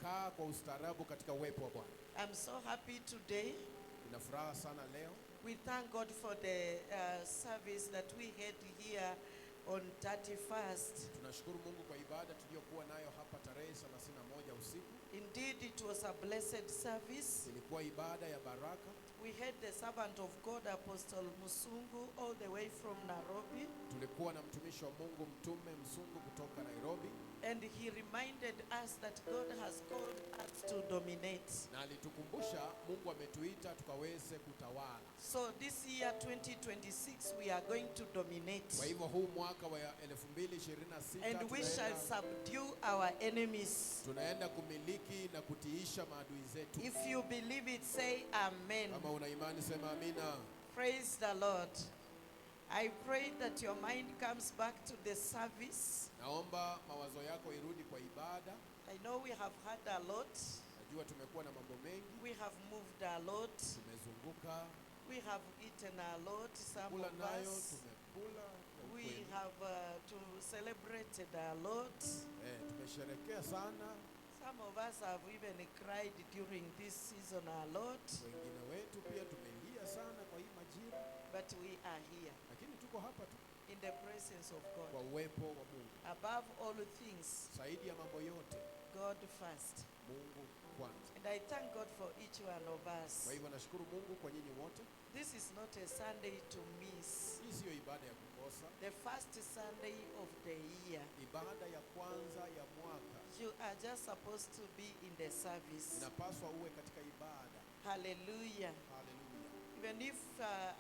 tunakaa kwa ustaarabu katika uwepo wa Bwana. I'm so happy today. Nina furaha sana leo. We thank God for the service that we had here on 31st. Tunashukuru Mungu kwa ibada tuliyokuwa nayo hapa tarehe 31 usiku. Indeed, it was a blessed service. Ilikuwa ibada ya baraka. We had the servant of God, Apostle Musungu, all the way from Nairobi. Tulikuwa na mtumishi wa Mungu Mtume Msungu kutoka Nairobi. And he reminded us that God has called us to dominate. Na alitukumbusha Mungu ametuita tukaweze kutawala. So this year 2026 we are going to dominate. Kwa hivyo huu mwaka wa 2026 and we shall subdue our enemies. Tunaenda kumiliki na kutiisha maadui zetu. If you believe it, say amen. Kama una imani sema amina. Praise the Lord. I pray that your mind comes back to the service. Naomba mawazo yako irudi kwa ibada. I know we have had a lot. Najua tumekuwa na mambo mengi. We have moved a lot. Tumezunguka. We have eaten a lot. Some Kula of nayo, us. tumekula. We have celebrated a lot. Tumesherekea sana. Some of us have even cried during this season a lot. Wengine wetu pia tumelia sana kwa hii majira. But we are here. Lakini tuko hapa tu. In the presence of God. Kwa uwepo wa Mungu. Above all things. Zaidi ya mambo yote. God first. Mungu kwanza. And I thank God for each one of us. Kwa hivyo nashukuru Mungu kwa nyinyi wote. This is not a Sunday to miss. Hii sio ibada ya kukosa. The first Sunday of the year. Ibada ya kwanza ya mwaka. You are just supposed to be in the service. Inapaswa uwe katika ibada. Hallelujah. Hallelujah. Even if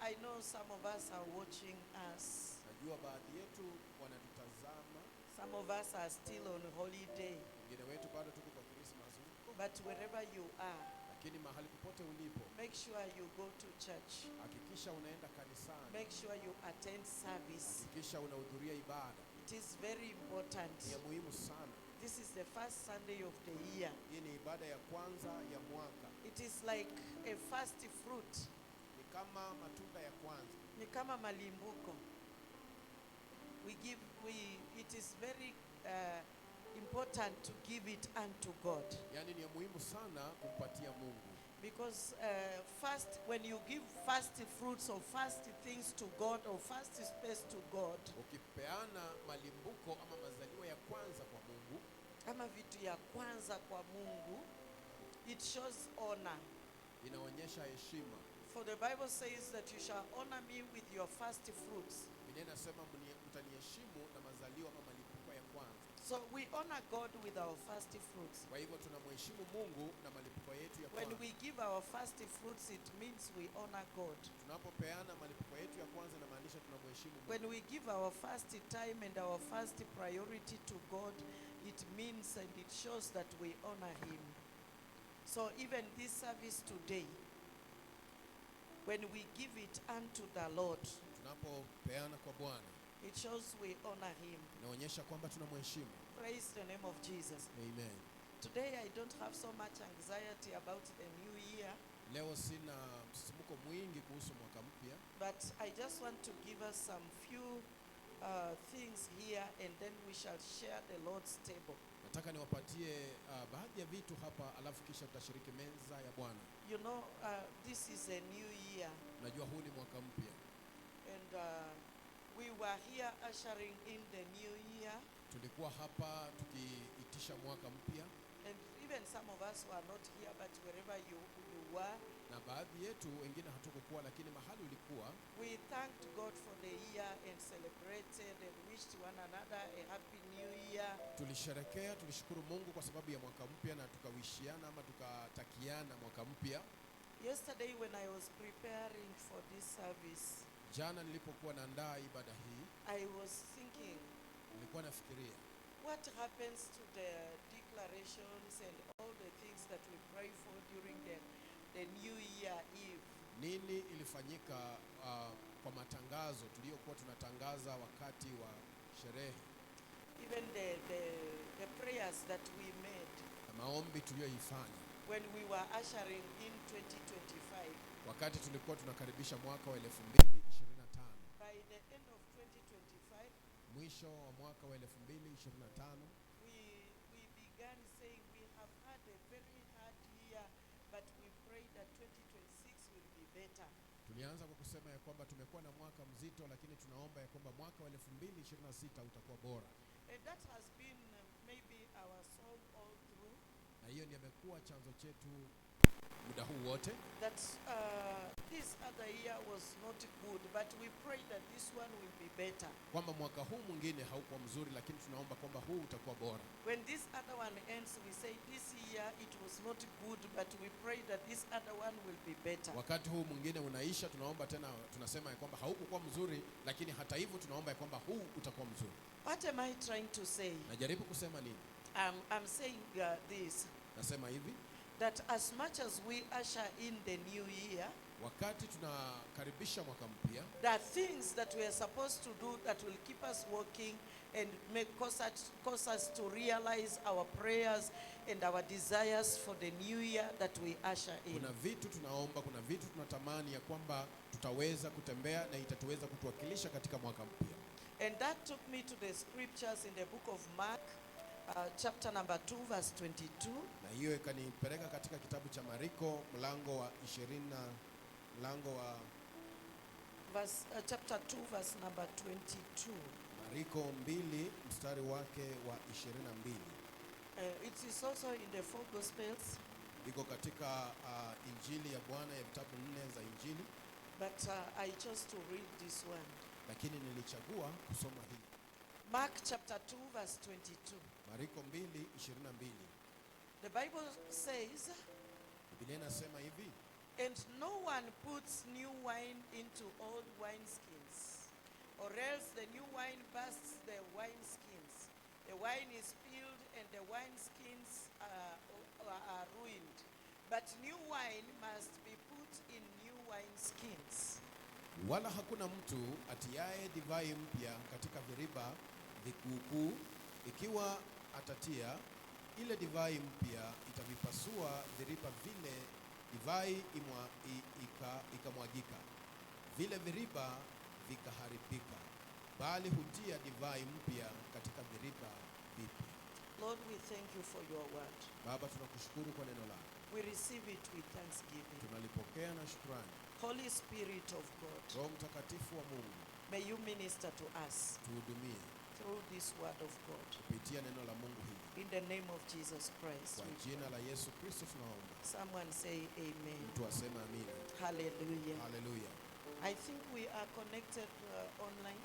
I know some of us are watching us. Najua baadhi yetu wanatutazama. Some of us are still on holiday. Wengine wetu bado tuko kwa Christmas. But wherever you are, lakini mahali popote ulipo, make sure you go to church. Hakikisha unaenda kanisani. Make sure you attend service. Hakikisha unahudhuria ibada. It is very important. Ni muhimu sana. This is the first Sunday of the year. Hii ni ibada ya kwanza ya mwaka. It is like a first fruit. Ni kama matunda ya kwanza. Ni kama malimbuko. It is very important to give it unto God. Yani ni muhimu sana kumpatia Mungu. Because first, when you give first fruits or first things to God or first space to God, ukipeana malimbuko ama mazaliwa ya kwanza kwa Mungu, ama vitu ya kwanza kwa Mungu, it shows honor. Inaonyesha heshima. For the Bible says that you shall honor me with your first fruits. Biblia inasema mtaniheshimu na mazaliwa ama malimbuko ya kwanza. So we honor God with our first fruits. Kwa hivyo tunamheshimu Mungu na malimbuko yetu ya kwanza. When we give our first fruits, it means we honor God. Tunapopeana malimbuko yetu ya kwanza inamaanisha tunamheshimu Mungu. When we give our first time and our first priority to God, it means and it shows that we honor Him. So even this service today, when we give it unto the Lord, tunapopeana kwa Bwana, it shows we honor Him. Inaonyesha kwamba tunamheshimu. Praise the name of Jesus. Amen. Today I don't have so much anxiety about the new year. Leo sina msisimuko mwingi kuhusu mwaka mpya. But I just want to give us some few things here and then we shall share the Lord's table. Nataka niwapatie baadhi ya vitu hapa alafu kisha tutashiriki meza ya Bwana. You know, this is a new year. Najua huu ni mwaka mpya. And we were here ushering in the new year. Tulikuwa hapa tukiitisha mwaka mpya. And even some of us were not here, but wherever you were. Na baadhi yetu wengine hatukukuwa lakini mahali ulikuwa. We thanked God for the year and celebrated and wished one another a happy new year. Tulisherekea, tulishukuru Mungu kwa sababu ya mwaka mpya na tukawishiana ama tukatakiana mwaka mpya. Yesterday when I was preparing for this service, jana nilipokuwa naandaa ibada hii, I was thinking, nilikuwa nafikiria, what happens to the declarations and all the things that we pray for during the New Year Eve? Nini ilifanyika kwa matangazo tuliyokuwa tunatangaza wakati wa sherehe? Even the prayers that we made. Na maombi tuliyoifanya. When we were ushering in 2025. Wakati tulikuwa tunakaribisha mwaka wa 2025. By the end of 2025. Mwisho wa mwaka wa 2025. We began saying we have had a that 2026 will be better. Tulianza kwa kusema ya kwamba tumekuwa na mwaka mzito, lakini tunaomba ya kwamba mwaka wa 2026 utakuwa bora. And that has been maybe our song all through. Na hiyo ndiyo imekuwa chanzo chetu muda huu wote, That this other year was not good, but we pray that this one will be better. kwamba mwaka huu mwingine haukuwa mzuri, lakini tunaomba kwamba huu utakuwa bora. When this other one ends, we say this year it was not good, but we pray that this other one will be better. Wakati huu mwingine unaisha, tunaomba tena, tunasema ya kwamba haukuwa mzuri, lakini hata hivyo tunaomba ya kwamba huu utakuwa mzuri. What am I trying to say? Najaribu kusema nini? I'm saying this, Nasema hivi, that as much as we usher in the new year, wakati tunakaribisha mwaka mpya, there are things that we are supposed to do that will keep us walking and cause us to realize our prayers and our desires for the new year that we usher in. kuna vitu tunaomba, kuna vitu tunatamani ya kwamba tutaweza kutembea na itatuweza kutuwakilisha katika mwaka mpya. And that took me to the scriptures in the book of Mark, chapter number 2, verse 22. Na hiyo ikanipeleka katika kitabu cha Mariko mlango wa 20 na mlango wa Chapter 2, verse number 22. Mariko 2 mstari wake wa 22. It is also in the four Gospels, Iko katika Injili ya Bwana ya vitabu 4 za Injili, but I chose to read this one. lakini nilichagua kusoma hili. Mark chapter 2, verse 22. Mariko 2:22. The Bible says, Biblia inasema hivi, "And no one puts new wine into old wineskins, or else the new wine bursts the wineskins. The wine is spilled and the wineskins are ruined. But new wine must be put in new wineskins." wala hakuna mtu atiaye divai mpya katika viriba vikuukuu, ikiwa atatia ile divai mpya itavipasua viriba vile, divai ikamwagika, vile viriba vikaharibika, bali hutia divai mpya katika viriba vipya. Lord, we thank you for your word. Baba, tunakushukuru kwa neno lako, We receive it with thanksgiving. tunalipokea na shukrani. Holy Spirit of God, Roho Mtakatifu wa Mungu, may you minister to us tuhudumie through this word of God. kupitia neno la Mungu hili, In the name of Jesus Christ. kwa we jina pray. la Yesu Kristo tunaomba. Someone say amen. Mtu aseme amina. Hallelujah. Haleluya. I think we are connected online.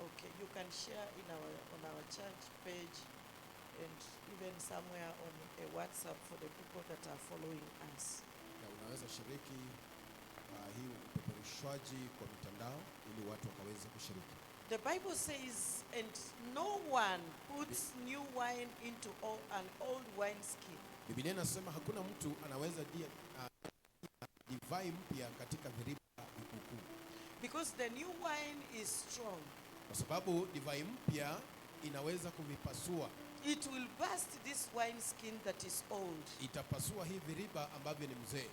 Okay, you can share on our church page and even somewhere on a WhatsApp for the people that are following us. Na unaweza shiriki hii upeperushwaji kwa mitandao ili watu wakaweze kushiriki. The Bible says, "And no one puts new wine into an old wineskin." Biblia inasema hakuna mtu anaweza divai mpya katika viriba vikuukuu, Because the new wine is strong. kwa sababu divai mpya inaweza kuvipasua, It will burst this wineskin that is old. itapasua hii viriba ambavyo ni mzee,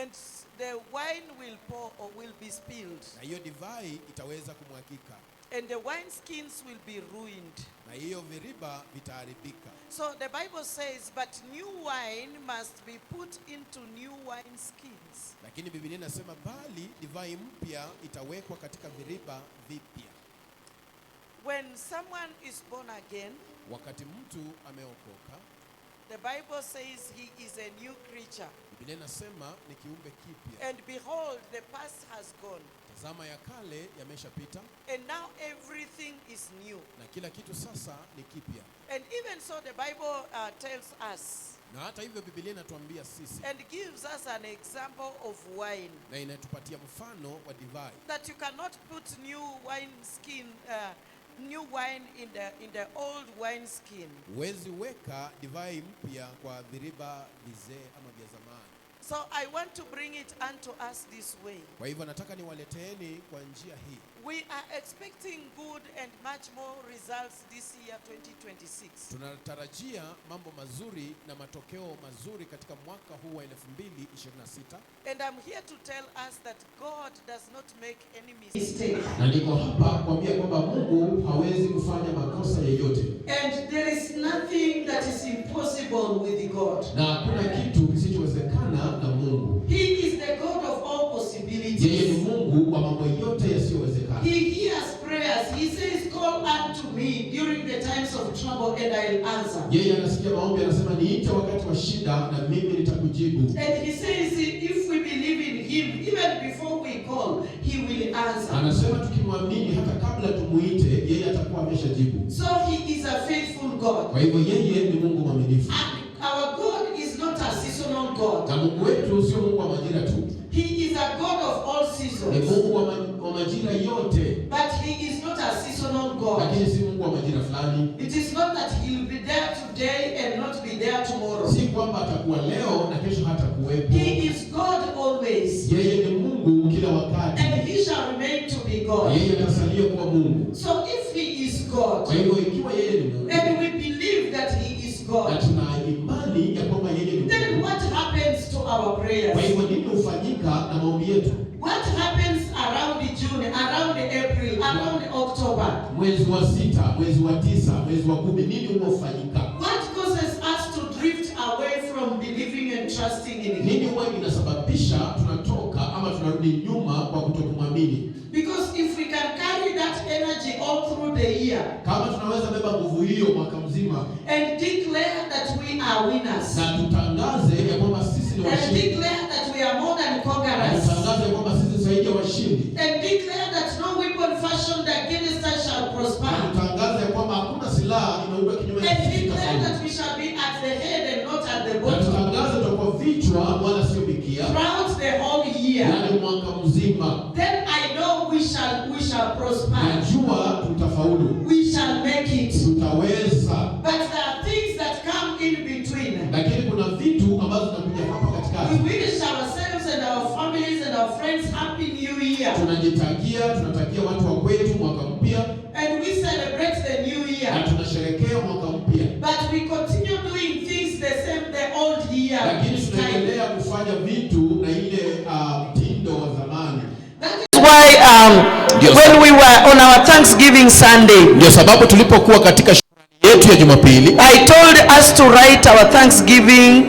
And the wine will pour or will be spilled. na hiyo divai itaweza kumwagika, And the wineskins will be ruined. na hiyo viriba vitaharibika. So the Bible says, "But new wine must be put into new wineskins." Lakini Biblia inasema bali divai mpya itawekwa katika viriba vipya. When someone is born again, Wakati mtu ameokoka, the Bible says he is a new creature. Biblia inasema ni kiumbe kipya. And behold, the past has gone. Tazama, ya kale yameshapita And now everything is new. na kila kitu sasa ni kipya. And even so, the Bible tells us Na hata hivyo Biblia inatuambia sisi and gives us an example of wine, na inatupatia mfano wa divai, that you cannot put new wine in the old wineskin. huwezi weka divai mpya kwa viriba vizee ama vya zamani. So I want to bring it unto us this way. Kwa hivyo nataka niwaleteeni kwa njia hii. We are expecting good and much more results this year 2026. Tunatarajia mambo mazuri na matokeo mazuri katika mwaka huu wa 2026. And I'm here to tell us that God does not make any mistake. Na niko hapa kuambia kwamba Mungu hawezi kufanya makosa yoyote. And there is nothing that is impossible with God. Na hakuna kitu kisichowezekana na Mungu. He is the God of all possibilities. Yeye ni Mungu wa mambo yote yasiyowezekana. He hears prayers. He says, "Call unto me during the times of trouble and I'll answer." Yeye anasikia maombi, anasema niite wakati wa shida na mimi nitakujibu. And he says if we believe in him, even before we call, he will answer. Anasema tukimwamini hata kabla tumuite, yeye atakuwa ameshajibu. So he is a faithful God. Kwa hivyo yeye ni Mungu mwaminifu. And our God is not a seasonal God. Na Mungu wetu sio Mungu wa majira tu. He is a God of all Ni seasons. Mungu wa majira yote. But he is not a seasonal God. Lakini si Mungu wa majira fulani. It is not that he will be there today and not be there tomorrow. Si kwamba atakuwa leo na kesho hata kuwepo. He is God always. Yeye ni Mungu kila wakati. And he shall remain to be God. Yeye atasalia kuwa Mungu. So if he is God, Kwa hivyo ikiwa yeye ni Mungu, and we believe that he is na God, tuna imani ya kwamba yeye ni then Mungu, what happens to our prayers? kwa hivyo nini hufanyika na maombi yetu? What happens around June, around April, around October? Mwezi wa 6, mwezi wa 9, mwezi wa 10, nini huwa hufanyika? What causes us to drift away from believing and trusting in him? Nini huwa inasababisha tunatoka ama tunarudi nyuma kwa kutokumwamini? Because if we can carry that energy all through the year Kama tunaweza beba nguvu hiyo mwaka mzima and declare that we are winners, na tutangaze ya kwamba sisi ni and washindi, declare that we are more than na conquerors, tutangaze ya kwamba sisi zaidi ya washindi, and declare that no weapon fashioned against us shall na prosper, tutangaze ya kwamba hakuna silaha inaundwa kinyume na and sisi declare that itafaulu, we shall be at the head and not at the na bottom tutangaze tutakuwa vichwa wala sio mikia, throughout the whole year, yaani mwaka mzima. then I know we shall prosper. Najua tutafaulu, We shall make it. tutaweza. But there are things that come in between. Lakini kuna vitu ambazo zinakuja hapa We katikati. wish ourselves and our families and our friends happy new year. Tunatakia watu wa kwetu mwaka mpya, And we celebrate the new na year. tunasherehekea mwaka mpya, But we continue doing things the old year. lakini tunaendelea kufanya vitu na ile mtindo wa zamani. That's why when we were on our Thanksgiving Sunday, Ndio sababu tulipokuwa katika shukrani yetu ya Jumapili, I told us to write our Thanksgiving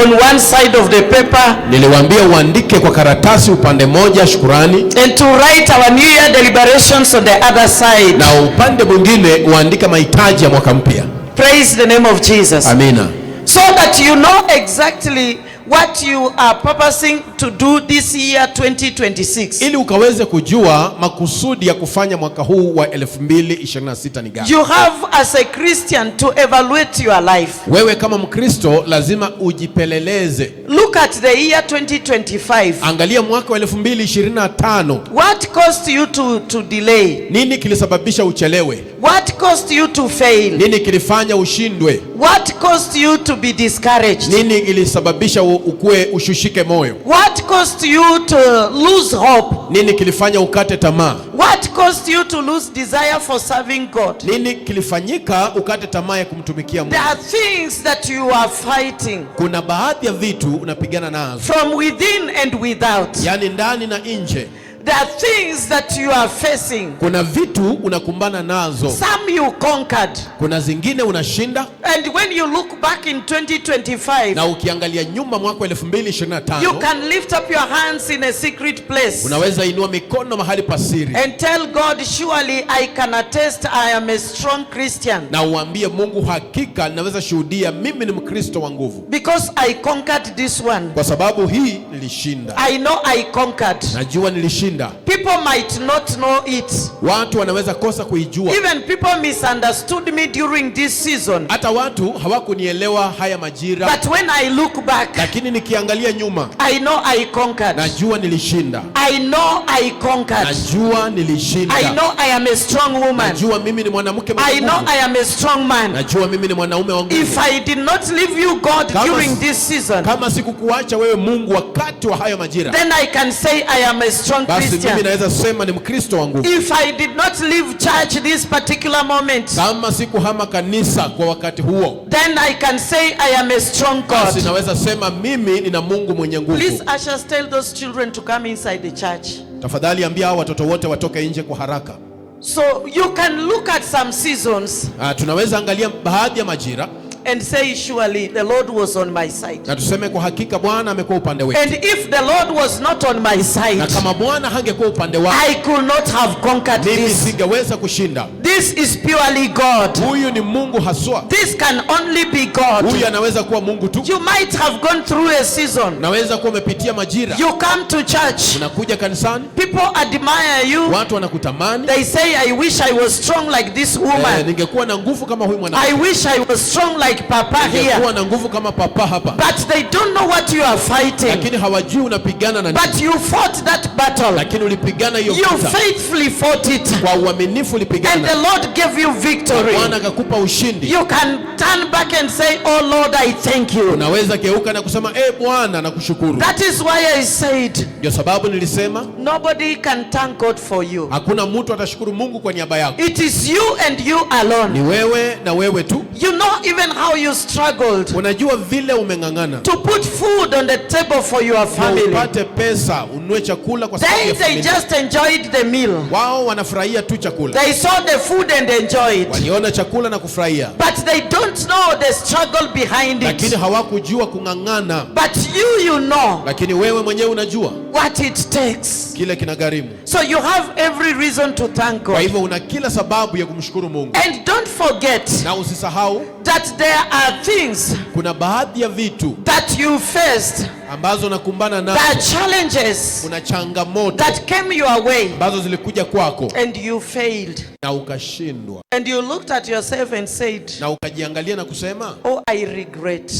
on one side of the paper, niliwaambia uandike kwa karatasi upande moja shukrani, and to write our New Year deliberations on the other side. na upande mwingine uandike mahitaji ya mwaka mpya. Praise the name of Jesus. Amina. So that you know exactly what you are purposing to do this year 2026. Ili ukaweze kujua makusudi ya kufanya mwaka huu wa 2026 ni gani. You have as a Christian to evaluate your life. Wewe kama Mkristo lazima ujipeleleze. Look at the year 2025. Angalia mwaka wa 2025. What caused you to delay? Nini kilisababisha uchelewe? What caused you to fail? Nini kilifanya ushindwe? What caused you to be discouraged? Nini ilisababisha ukue ushushike moyo? What caused you to lose hope? Nini kilifanya ukate tamaa? What caused you to lose desire for serving God? Nini kilifanyika ukate tamaa ya kumtumikia Mungu? There are things that you are fighting Kuna baadhi ya vitu unapigana nazo, from within and without. yaani ndani na nje. There are things that you are facing. Kuna vitu unakumbana nazo, Some you conquered. kuna zingine unashinda. And when you look back in 2025, Na ukiangalia nyuma mwaka wa you 2025, can lift up your hands in a secret place unaweza inua mikono mahali pasiri and tell God, surely I can attest I am a strong Christian na uambie Mungu, hakika ninaweza shuhudia mimi ni Mkristo wa nguvu, because I conquered this one. kwa sababu hii nilishinda. I know I conquered. Najua nilishinda. People might not know it. Watu wanaweza kosa kuijua. Even people misunderstood me during this season. Hata watu hawakunielewa haya majira. But when I look back, Lakini nikiangalia nyuma, I know I conquered. najua nilishinda. I know I conquered. Najua nilishinda. I know I am a strong woman. Najua mimi ni mwanamke I mwenye know nguvu. I am a strong man. Najua mimi ni mwanaume wa nguvu. If I did not leave you, God, Kama during this season, Kama sikukuacha wewe Mungu wakati wa hayo majira, then I can say I am a strong basi basi mimi Christian. naweza sema ni Mkristo wa nguvu. If I did not leave church this particular moment, Kama sikuhama kanisa kwa wakati huo, then I can say I am a strong basi God. naweza sema mimi nina Mungu mwenye Please, nguvu. ushers, tell those children to come inside the church. Tafadhali ambia hao watoto wote watoke nje kwa haraka. So you can look at some seasons Tunaweza angalia baadhi ya majira and say, surely the Lord was on my side. na tuseme kwa hakika Bwana amekuwa upande wetu. And if the Lord was not on my Na side, kama Bwana hangekuwa upande wangu, I could not have conquered mimi this. singeweza kushinda. This is purely God. Huyu ni Mungu haswa. This can only be God. Huyu anaweza kuwa Mungu tu. You might have gone through a season. Naweza kuwa umepitia majira. You come to church. Unakuja kanisani, People admire you. watu wanakutamani. They say, I wish I was strong like this woman. Ningekuwa na nguvu kama huyu mwanamke. I wish I was strong like Papa here. Ningekuwa na nguvu kama papa hapa. But they don't know what you are fighting. Lakini hawajui unapigana na nini. But you fought that battle. Lakini ulipigana hiyo You vita. faithfully fought it. Kwa uaminifu And ulipigana. the Lord gave you victory. Bwana akakupa ushindi. You can turn back and say, oh Lord, I thank you. Unaweza geuka na kusema Bwana nakushukuru. That is why I said, Ndio sababu nilisema nobody can thank God for you. hakuna mtu atashukuru Mungu kwa niaba yako. It is you and you alone. Ni wewe na wewe tu. You know even how you struggled Unajua vile umeng'ang'ana to put food on the table for your na family. upate pesa ununue chakula kwa sababu ya They familia. just enjoyed the meal. Wao wanafurahia tu chakula. They saw the food and enjoyed. Waliona chakula na kufurahia. But they don't know the struggle behind Lakini it. hawakujua kung'ang'ana. But you know Lakini wewe mwenyewe unajua what it takes. kile kinagharimu. So you have every reason to thank Kwa God. hivyo una kila sababu ya kumshukuru Mungu. And don't forget Na usisahau that there are things kuna baadhi ya vitu that you faced, ambazo nakumbana there are nazo. challenges Kuna changamoto that came your way ambazo zilikuja kwako and you failed. na ukashindwa. And you looked at yourself and said, Na ukajiangalia na kusema, oh, I regret.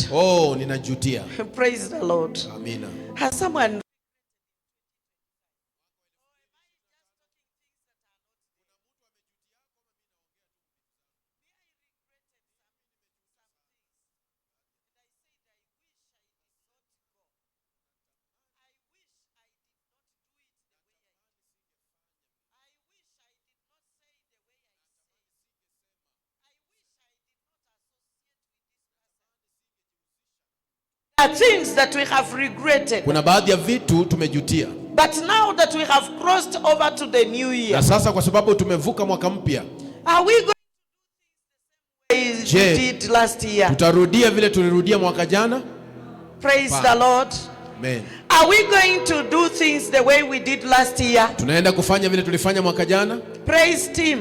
ninajutia. Praise the Lord. Amina. Has someone are things that we have regretted. Kuna baadhi ya vitu tumejutia. But now that we have crossed over to the new year, Na sasa kwa sababu tumevuka mwaka mpya, are we going to do things Je, we did last year? tutarudia vile tulirudia mwaka jana? Praise the Lord. Amen. Are we going to do things the way we did last year? Tunaenda kufanya vile tulifanya mwaka jana? Praise team.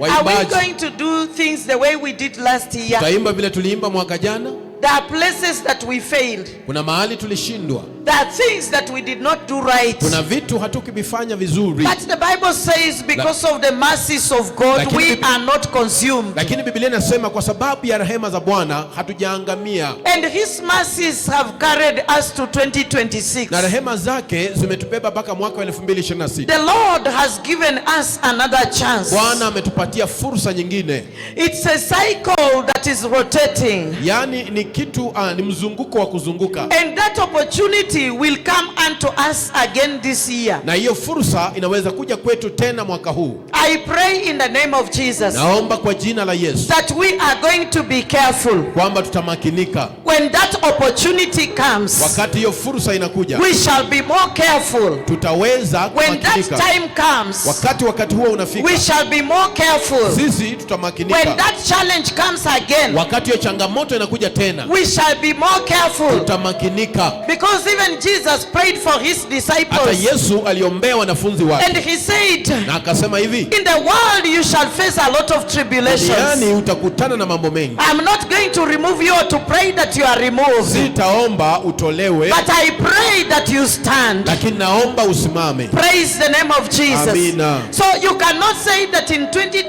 Are we Waimbaji, going to do things the way we did last year? tutaimba vile tuliimba mwaka jana? There are places that we failed. Kuna mahali tulishindwa. There are things that we did not do right. Kuna vitu hatukivifanya vizuri. But the Bible says because of the mercies of God, Lakini we Biblia- are not consumed. Lakini Biblia inasema kwa sababu ya rehema za Bwana hatujaangamia. And his mercies have carried us to 2026. Na rehema zake zimetubeba mpaka mwaka wa 2026. The Lord has given us another chance. Bwana ametupatia fursa nyingine. It's a cycle that is rotating. Yaani ni kitu ni mzunguko wa kuzunguka. And that opportunity will come unto us again this year. Na hiyo fursa inaweza kuja kwetu tena mwaka huu. I pray in the name of Jesus Naomba kwa jina la Yesu that we are going to be careful. kwamba tutamakinika. When that opportunity comes, Wakati hiyo fursa inakuja, we shall be more careful. tutaweza When that kumakinika. time comes, Wakati huo unafika, we shall be more careful. sisi When tutamakinika. that challenge comes again, Wakati hiyo changamoto inakuja tena, we shall be more careful. tutamakinika. Because even Jesus prayed for his Hata disciples Yesu aliombea wanafunzi and wake he said, na akasema hivi, in the world you shall face a lot of tribulations. duniani utakutana na mambo mengi. I'm not going to remove you or to pray that you are removed. Sitaomba utolewe, But I pray that you stand. lakini naomba usimame. Praise the name of Jesus. Amina. So you cannot say that in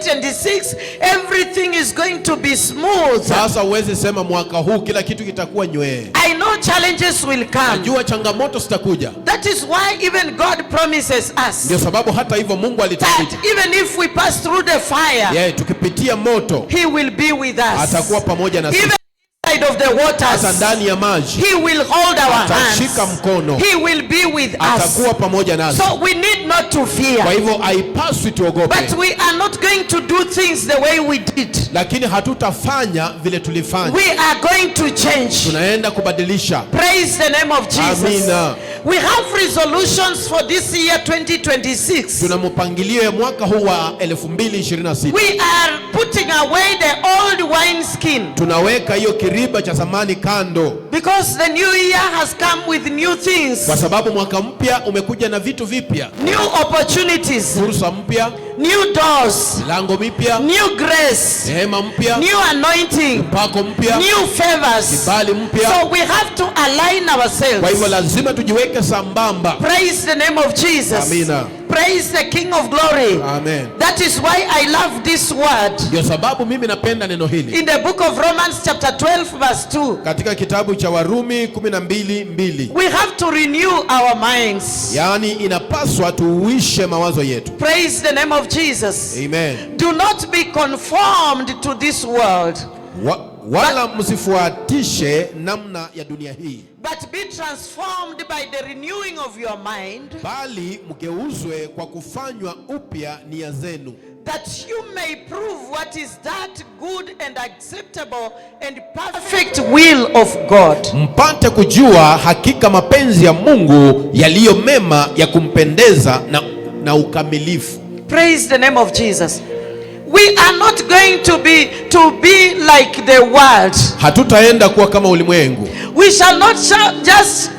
2026 everything is going to be smooth. Sasa uwezi sema mwaka huu kila kitu kitakuwa nywee. I know challenges will come. Najua changamoto zitakuja. That is why even God promises us Ndio sababu hata hivyo Mungu that alituahidi, even if we pass through the fire, tukipitia moto He will be with us. atakuwa pamoja na sisi. Even inside of the hata waters, ndani ya maji he will hold our atashika hands. mkono, He will be with us. atakuwa pamoja nasi. So we need not to Kwa fear. hivyo haipaswi tuogope, But we are not going to do things the way we did. lakini hatutafanya vile tulifanya. We are going to change. Tunaenda kubadilisha. Praise the name of Jesus. Amina. We have resolutions for this year 2026. Tuna mpangilio ya mwaka huu wa 2026. We are putting away the old wine skin Tunaweka hiyo kiriba cha zamani kando, because the new year has come with new things, kwa sababu mwaka mpya umekuja na vitu vipya, new opportunities, fursa mpya, new doors, milango mipya, new grace, neema mpya, new anointing, mpako mpya, new favors. kibali mpya. So we have to align Kwa hivyo ourselves. lazima tujiweke sambamba. Praise the name of Jesus. Amina. Praise the King of Glory. Amen. That is why I love this word. Ndio sababu mimi napenda neno hili In the book of Romans chapter 12 verse 2. katika kitabu cha Warumi 12:2. We have to renew our minds. Yaani inapaswa tuuishe mawazo yetu. Praise the name of Jesus. Amen. Do not be conformed to this world, Wala msifuatishe namna ya dunia hii, but be transformed by the renewing of your mind, bali mgeuzwe kwa kufanywa upya nia zenu, that you may prove what is that good and acceptable and perfect will of God. mpate kujua hakika mapenzi ya Mungu yaliyo mema, ya kumpendeza na ukamilifu. Praise the name of Jesus. We are not going to be like the world. Hatutaenda kuwa kama ulimwengu. We shall not just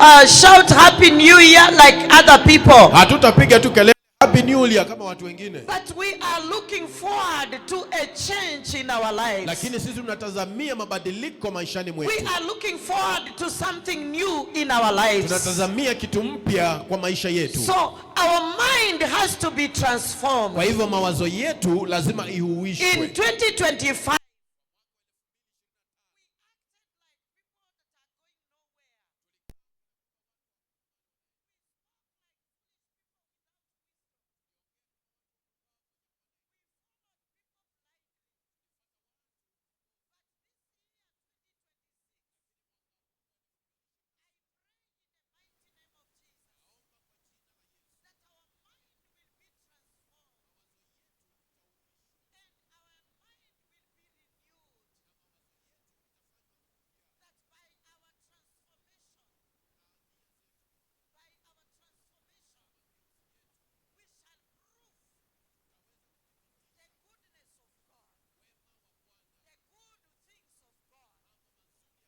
shout happy new year like other people. Hatutapiga tu kelele happy new year kama watu wengine. But we are looking forward to a change in our lives. Lakini sisi tunatazamia mabadiliko maishani We mwetu. are looking forward to something new in our lives. Tunatazamia kitu mpya kwa maisha yetu. So our mind has to be transformed. Kwa hivyo mawazo yetu lazima In ihuishwe. 2025,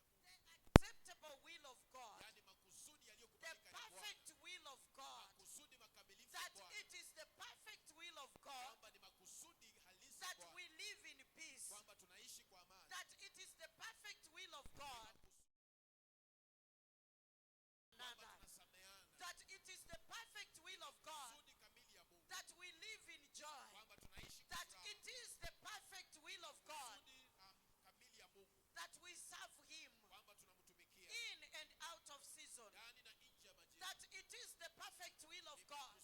acceptable will of God, the perfect will of God, that it is the perfect will of God that we live in peace, that it is the perfect will of God that it is the perfect will of God that we live in joy, that it is the perfect will of God that we serve Him in and out of season, that it is the perfect will of God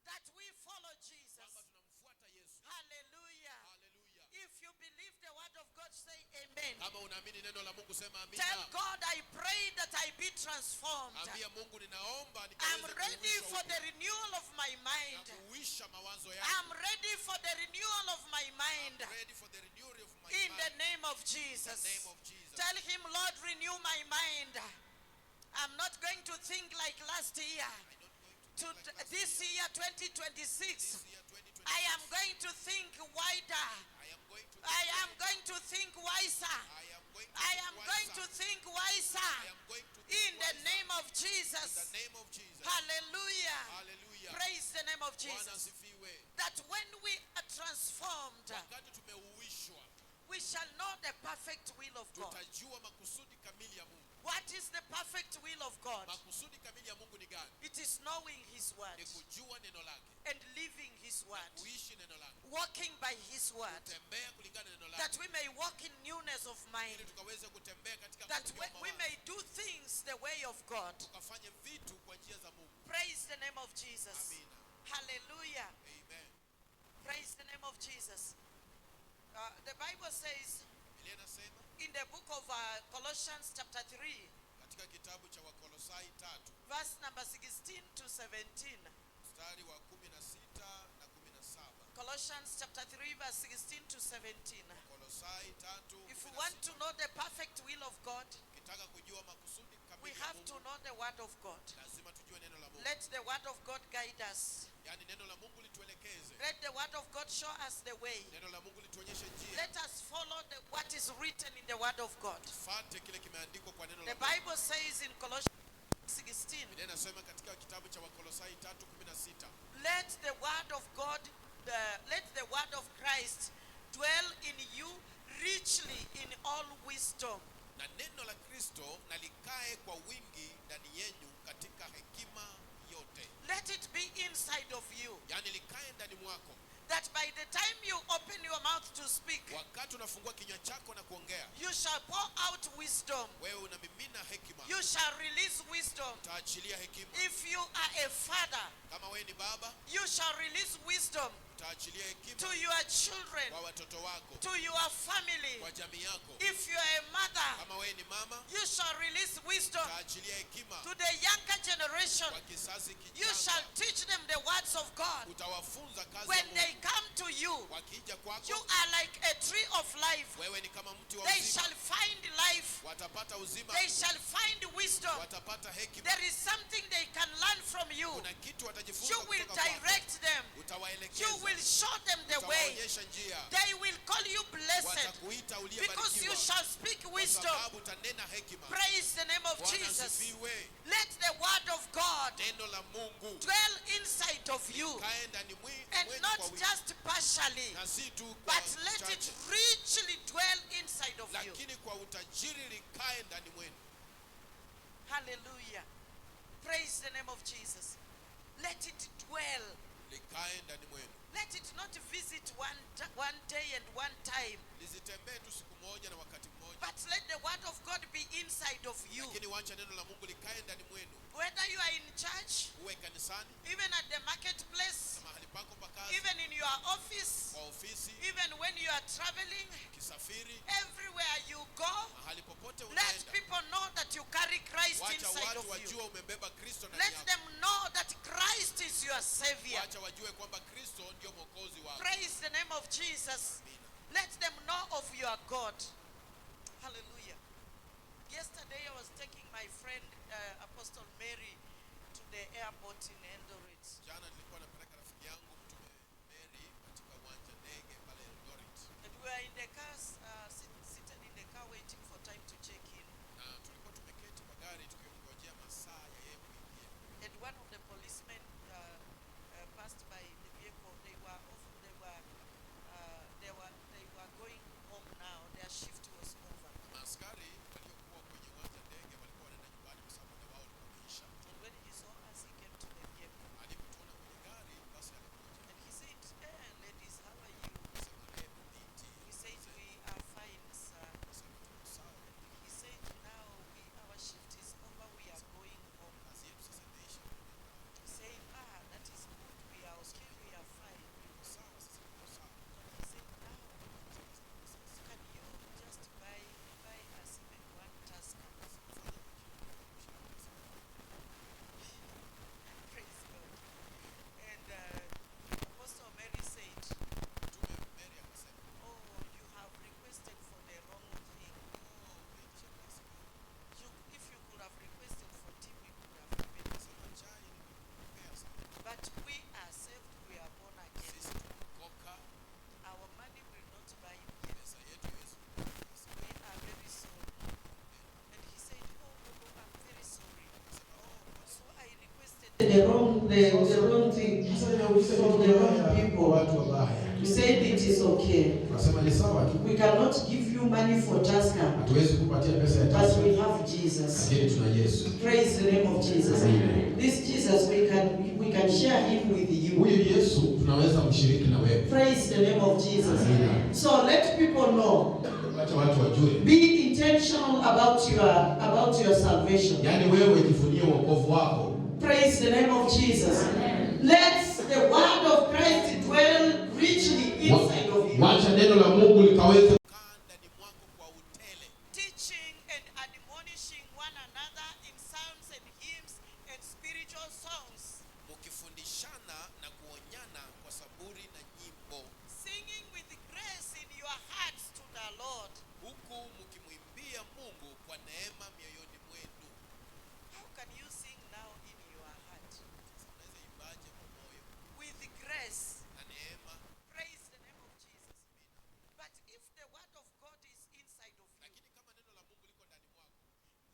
that we follow Jesus. Hallelujah. If you believe the word of God, say amen. Kama unaamini neno la Mungu sema amina. Tell God, I pray that I be transformed. Ambia Mungu ninaomba I'm ready for the renewal of my mind. kuhuisha mawazo yangu. I'm ready for the renewal of my mind. Ready for the renewal of my In the mind. name of Jesus. In the name of Jesus. Tell Him, Lord, renew my mind. I'm not going to think like last year. This year 2026, I am going to think wider. I am going to think wiser. I am going to think wiser. In the name of Jesus. Hallelujah. Hallelujah. Praise the name of Jesus. That when we are transformed, Wakati tumeuishwa, we shall know the perfect will of God. tutajua makusudi kamili ya Mungu. What is the perfect will of God? Makusudi kamili ya Mungu ni gani? It is knowing His word Ni kujua neno lake, and living His word, kuishi neno lake, walking by His word, kutembea kulingana na neno lake, that we may walk in newness of mind, ili tukaweze kutembea katika that kupitia we mawazo, may do things the way of God. tukafanye vitu kwa njia za Mungu. Praise the name of Jesus. Amina. Hallelujah. Amen. Praise the name of Jesus. The Bible says Biblia inasema in the book of Colossians chapter 3, katika kitabu cha Wakolosai 3 verse number 16 to 17. mstari wa 16 na 17. Colossians chapter 3, verse 16 to 17. Wakolosai 3. If we want to know the perfect will of God, ukitaka kujua makusudi we kamili ya have to Mungu, know the word of God. lazima tujue neno la Mungu. Let the word of God guide us. Yani neno la Mungu lituelekeze. Let the word of God show us the way. Neno la Mungu lituonyeshe njia. Let us follow what is written in the word of God. Fuate kile kimeandikwa kwa neno la The Mungu. Bible says in Colossians 16, Biblia inasema katika kitabu cha Wakolosai 3:16. let the word of God, let the word of Christ dwell in you richly in all wisdom. Na neno la Kristo na likae kwa wingi ndani yenu katika hekima yote. Let it be inside of you, Yani likae ndani mwako. that by the time you open your mouth to speak, Wakati unafungua kinywa chako na kuongea, you shall pour out wisdom. wewe unamimina hekima. You shall release wisdom. Utaachilia hekima. If you are a father, Kama wewe ni baba, you shall release wisdom utaachilia hekima to your children, kwa watoto wako, to your family. kwa jamii yako. If you are a mother, Kama wewe ni mama, you shall release wisdom utaachilia hekima to the younger generation. kwa kizazi You shall kichanga. teach them the words of God. Utawafunza kazi ya When they Mungu. come to you, Wakija you kwako, are like a tree of life. wewe ni kama mti wa They uzima. shall find life. Watapata uzima, They shall find wisdom. watapata hekima. There is something they can learn from you. Kuna kitu watajifunza You will kutoka kwako. direct them. Utawaelekeza. You will show them the way. Utawaonyesha njia. They will call you blessed Watakuita because you uliyebarikiwa. shall speak Kwa wisdom. sababu utanena hekima. Praise the name of Bwana Jesus. asifiwe. Let the word of God Neno la Mungu dwell inside of you, kae ndani and mwenu not kwa wingi. just partially, Na si tu kwa but let it uchache, richly dwell inside of you. lakini kwa utajiri likae ndani mwenu. Hallelujah. Praise the name of Jesus. Let it dwell. Likae ndani mwenu. Let it not visit one day and one time, Lisitembee tu siku moja na wakati mmoja, but let the word of God be inside of you. lakini wacha neno la Mungu likae ndani mwenu. Whether you are in church, Uwe kanisani, even at the marketplace, mahali pako pa kazi, even in your office, kwa ofisi, even when you are traveling, kisafiri, everywhere you go, mahali popote let unaenda. people know that you carry Christ Wacha inside watu of you. wajue umebeba Kristo ndani Let yako. them know that Christ is your Savior. Wacha wajue kwamba Kristo ndio mwokozi wako. Praise the name of Jesus. Amina. Let them know of your God. Hallelujah. Yesterday I was taking my friend Apostle Mary to the airport in Eldoret. Jana nilikuwa napeleka rafiki yangu Mtume Mary katika uwanja ndege pale Eldoret. And we were in the cars, seated in the car waiting for time to check in. Na tulikuwa tumeketi kwa gari tukimngojea masaa ya yeye kuingia. And one of the policemen passed by the vehicle. They were going home now. Their shift was over. Na maaskari waliokuwa kwenye uwanja ndege walikuwa wanaenda nyumbani kwa sababu muda wao ulikuwa umeisha. And when he saw us, he came to the vehicle. Alipotuona kwenye gari basi alikuja. And he said, "Hey, ladies, how are you?" Akasema, binti. We said, "We are fine, sir." Akasema, tuko sawa. He said, "Now our shift is over. We are going home." Kazi yetu sasa imeisha. He said, "That is good. We are okay. We are fine." Tuko sawa, sasa tuko sawa. And he said, "Now, can you just buy us even one Tusker?" Praise God. And Apostle Mary said, Mtume Mary akasema, "Oh, you have requested for the wrong thing. umeitisha kiasi gani? If you could have requested for tea, we could have given you. Akasema, chai nimekupea sana. But we are saved, we are born again. Sisi tumeokoka, Our money will not buy beer. pesa yetu haiwezi kununua pesa. We are very sorry." And he said, "Oh, I'm very sorry. So I requested the wrong thing from the wrong people. Watu wabaya. You said it is okay. Nasema ni sawa tu. We cannot give you money for Tusker, Hatuwezi kupatia pesa ya but taksi. we have Jesus." Lakini tuna Yesu. Praise the name of Jesus. Amen. This Jesus, we can share him with you. Huyu Yesu tunaweza mshiriki na wewe. Praise the name of Jesus. Amen. So let people know. Acha watu wajue. Be intentional about your salvation. Yaani wewe jifunie wokovu wako. Praise the name of Jesus. Let the word of Christ dwell richly inside of you. Wacha neno la Mungu likaweze Kaa ndani mwako kwa admonishing one another in psalms and hymns and spiritual songs, mukifundishana na kuonyana kwa saburi na nyimbo, singing with grace in your hearts to the Lord. huku mukimwimbia Mungu kwa neema mioyoni mwenu. How can you sing now in your heart? Sasa unaweza imbaje kwa moyo With grace. na neema? Praise the name of Jesus. But if the word of God is inside of you, Lakini kama neno la Mungu liko ndani mwako,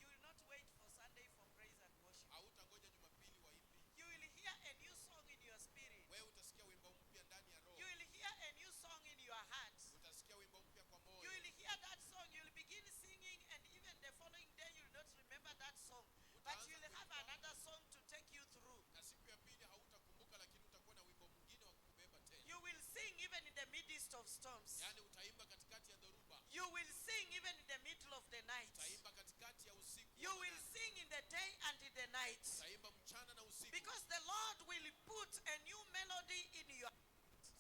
you will not wait for Sunday for praise and worship. hautangoja Jumapili waimbi. You will hear a new song in your spirit. Wewe utasikia wimbo mpya ndani ya roho. You will hear a new song in your heart. Utasikia wimbo mpya kwa You moyo. will hear that song, you will begin singing, and even the following day you will not remember that song. But you will have another song to take you through. Na siku ya pili hautakumbuka, lakini utakuwa na wimbo mwingine wa kukubeba tena. You will sing even in the midst of storms. Yaani utaimba katikati ya dhoruba. You will sing even in the middle of the night. Utaimba katikati ya usiku. You will sing in the day and in the night. Utaimba mchana na usiku. Because the Lord will put a new melody in your,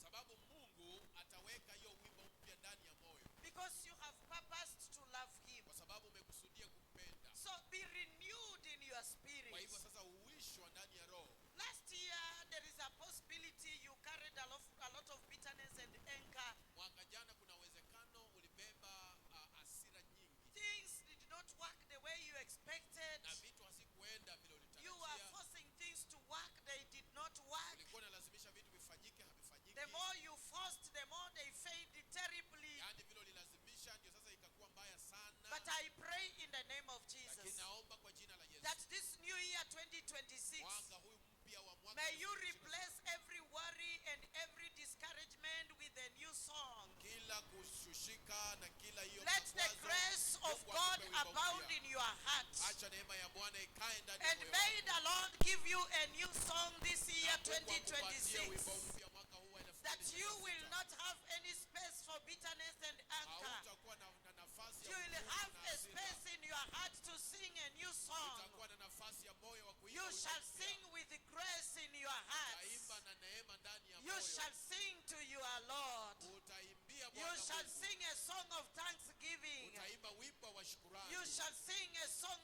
Sababu Mungu ataweka hiyo wimbo mpya ndani ya moyo. because you have purposed to love him. Kwa sababu umekusudia kumpenda. So be renewed in your spirit. Kwa hivyo sasa uhuishwa ndani ya roho. Last year there is a possibility you carried a lot of bitterness and anger. Mwaka jana kuna uwezekano ulibeba hasira nyingi. Things did not work the way you expected. Na vitu hasikuenda vile You were ulitarajia. forcing things to work, they did not work. Ulikuwa unalazimisha vitu vifanyike, havifanyiki. The more you forced, the more they failed terribly. Yaani vile ulilazimisha ndio sasa ikakuwa mbaya sana. But I pray in the name of Lakini Jesus naomba kwa jina la Yesu. that this new year 2026, Mwaka huu mpya wa mwaka. may you 2026, replace every worry and every discouragement with a new song. kila kushushika na kila hiyo Let the makwazo, grace of Mungu God akupe wimbo abound mpya. in your heart. Acha neema ya Bwana ikae ndani ya And moyo may wako. the Lord give you a new song this year Na Mungu akupatie 2026. wimbo mpya mwaka huu wa That you will 2026. not have any space for bitterness and anger. Hautakuwa na nafasi You ya will huzuni have na a hasira. space in your heart to sing a new song. Utakuwa na nafasi ya moyo wa kuimba You wimbo shall mpya. sing with grace in your heart. Utaimba na neema ndani ya You moyo. shall sing to your Lord. Utaimbia You Bwana shall Mungu. sing a song of thanksgiving. Utaimba wimbo wa shukrani. You shall sing a song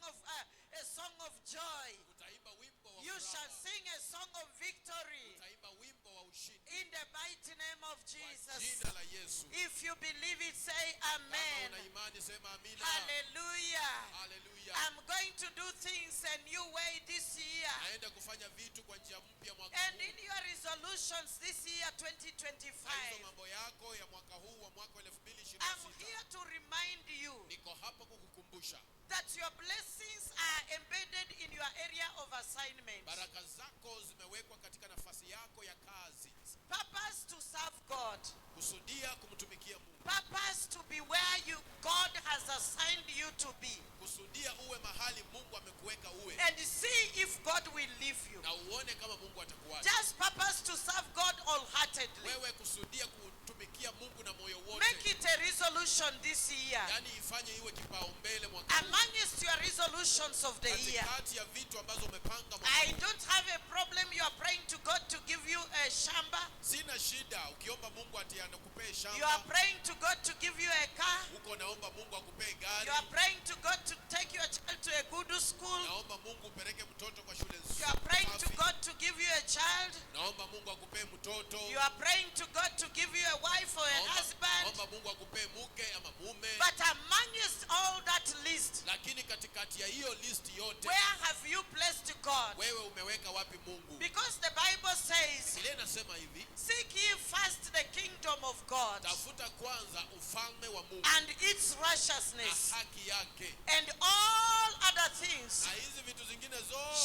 of joy. Utaimba wimbo wa You shall furaha. sing a song of victory. Utaimba wimbo wa ushindi. In the mighty name of Kwa Jesus. jina la Yesu. If you believe it, say Kama amen. una imani sema amina. Hallelujah. Haleluya. I'm going to do things a new way this year. Naenda kufanya vitu kwa njia mpya mwaka And huu. in your resolutions this year, Na hizo 2025, mambo yako ya mwaka huu wa mwaka wa I'm 2026. here to remind you Niko hapa kukukumbusha that your blessings are embedded in your area of assignment. baraka zako zimewekwa katika nafasi yako ya kazi. Purpose to serve God. Kusudia kumtumikia Mungu. Purpose to be where God has assigned you to be. Kusudia uwe mahali Mungu amekuweka uwe. And see if God will leave you. Na uone kama Mungu atakuacha. Just purpose to serve God wholeheartedly. Wewe kusudia kutumikia Mungu na moyo wote. Make it a resolution this year. Yaani ifanye iwe kipaumbele mwaka huu. Amongst your resolutions of the year, Katikati ya vitu ambazo umepanga mwaka I huu. don't have a problem. You are praying to God to give you a shamba. Sina shida ukiomba Mungu ati anakupee You are shamba. praying to God to give you a car. Uko naomba Mungu akupee You gari. are praying to God to take your child to a good school. Naomba Mungu upeleke mtoto kwa shule You are praying to safi. God to give you a child. Naomba Mungu akupee mtoto. You are praying to God to give you a wife or a husband. Naomba Mungu akupee mke ama mume. But amongst all that list, Lakini katikati ya hiyo list yote, where have you placed God? wewe umeweka wapi Mungu? Because the Bible says, Biblia inasema hivi, seek ye first the kingdom of God tafuta kwanza ufalme wa Mungu and its na righteousness, haki yake, and all other things na hizi vitu zingine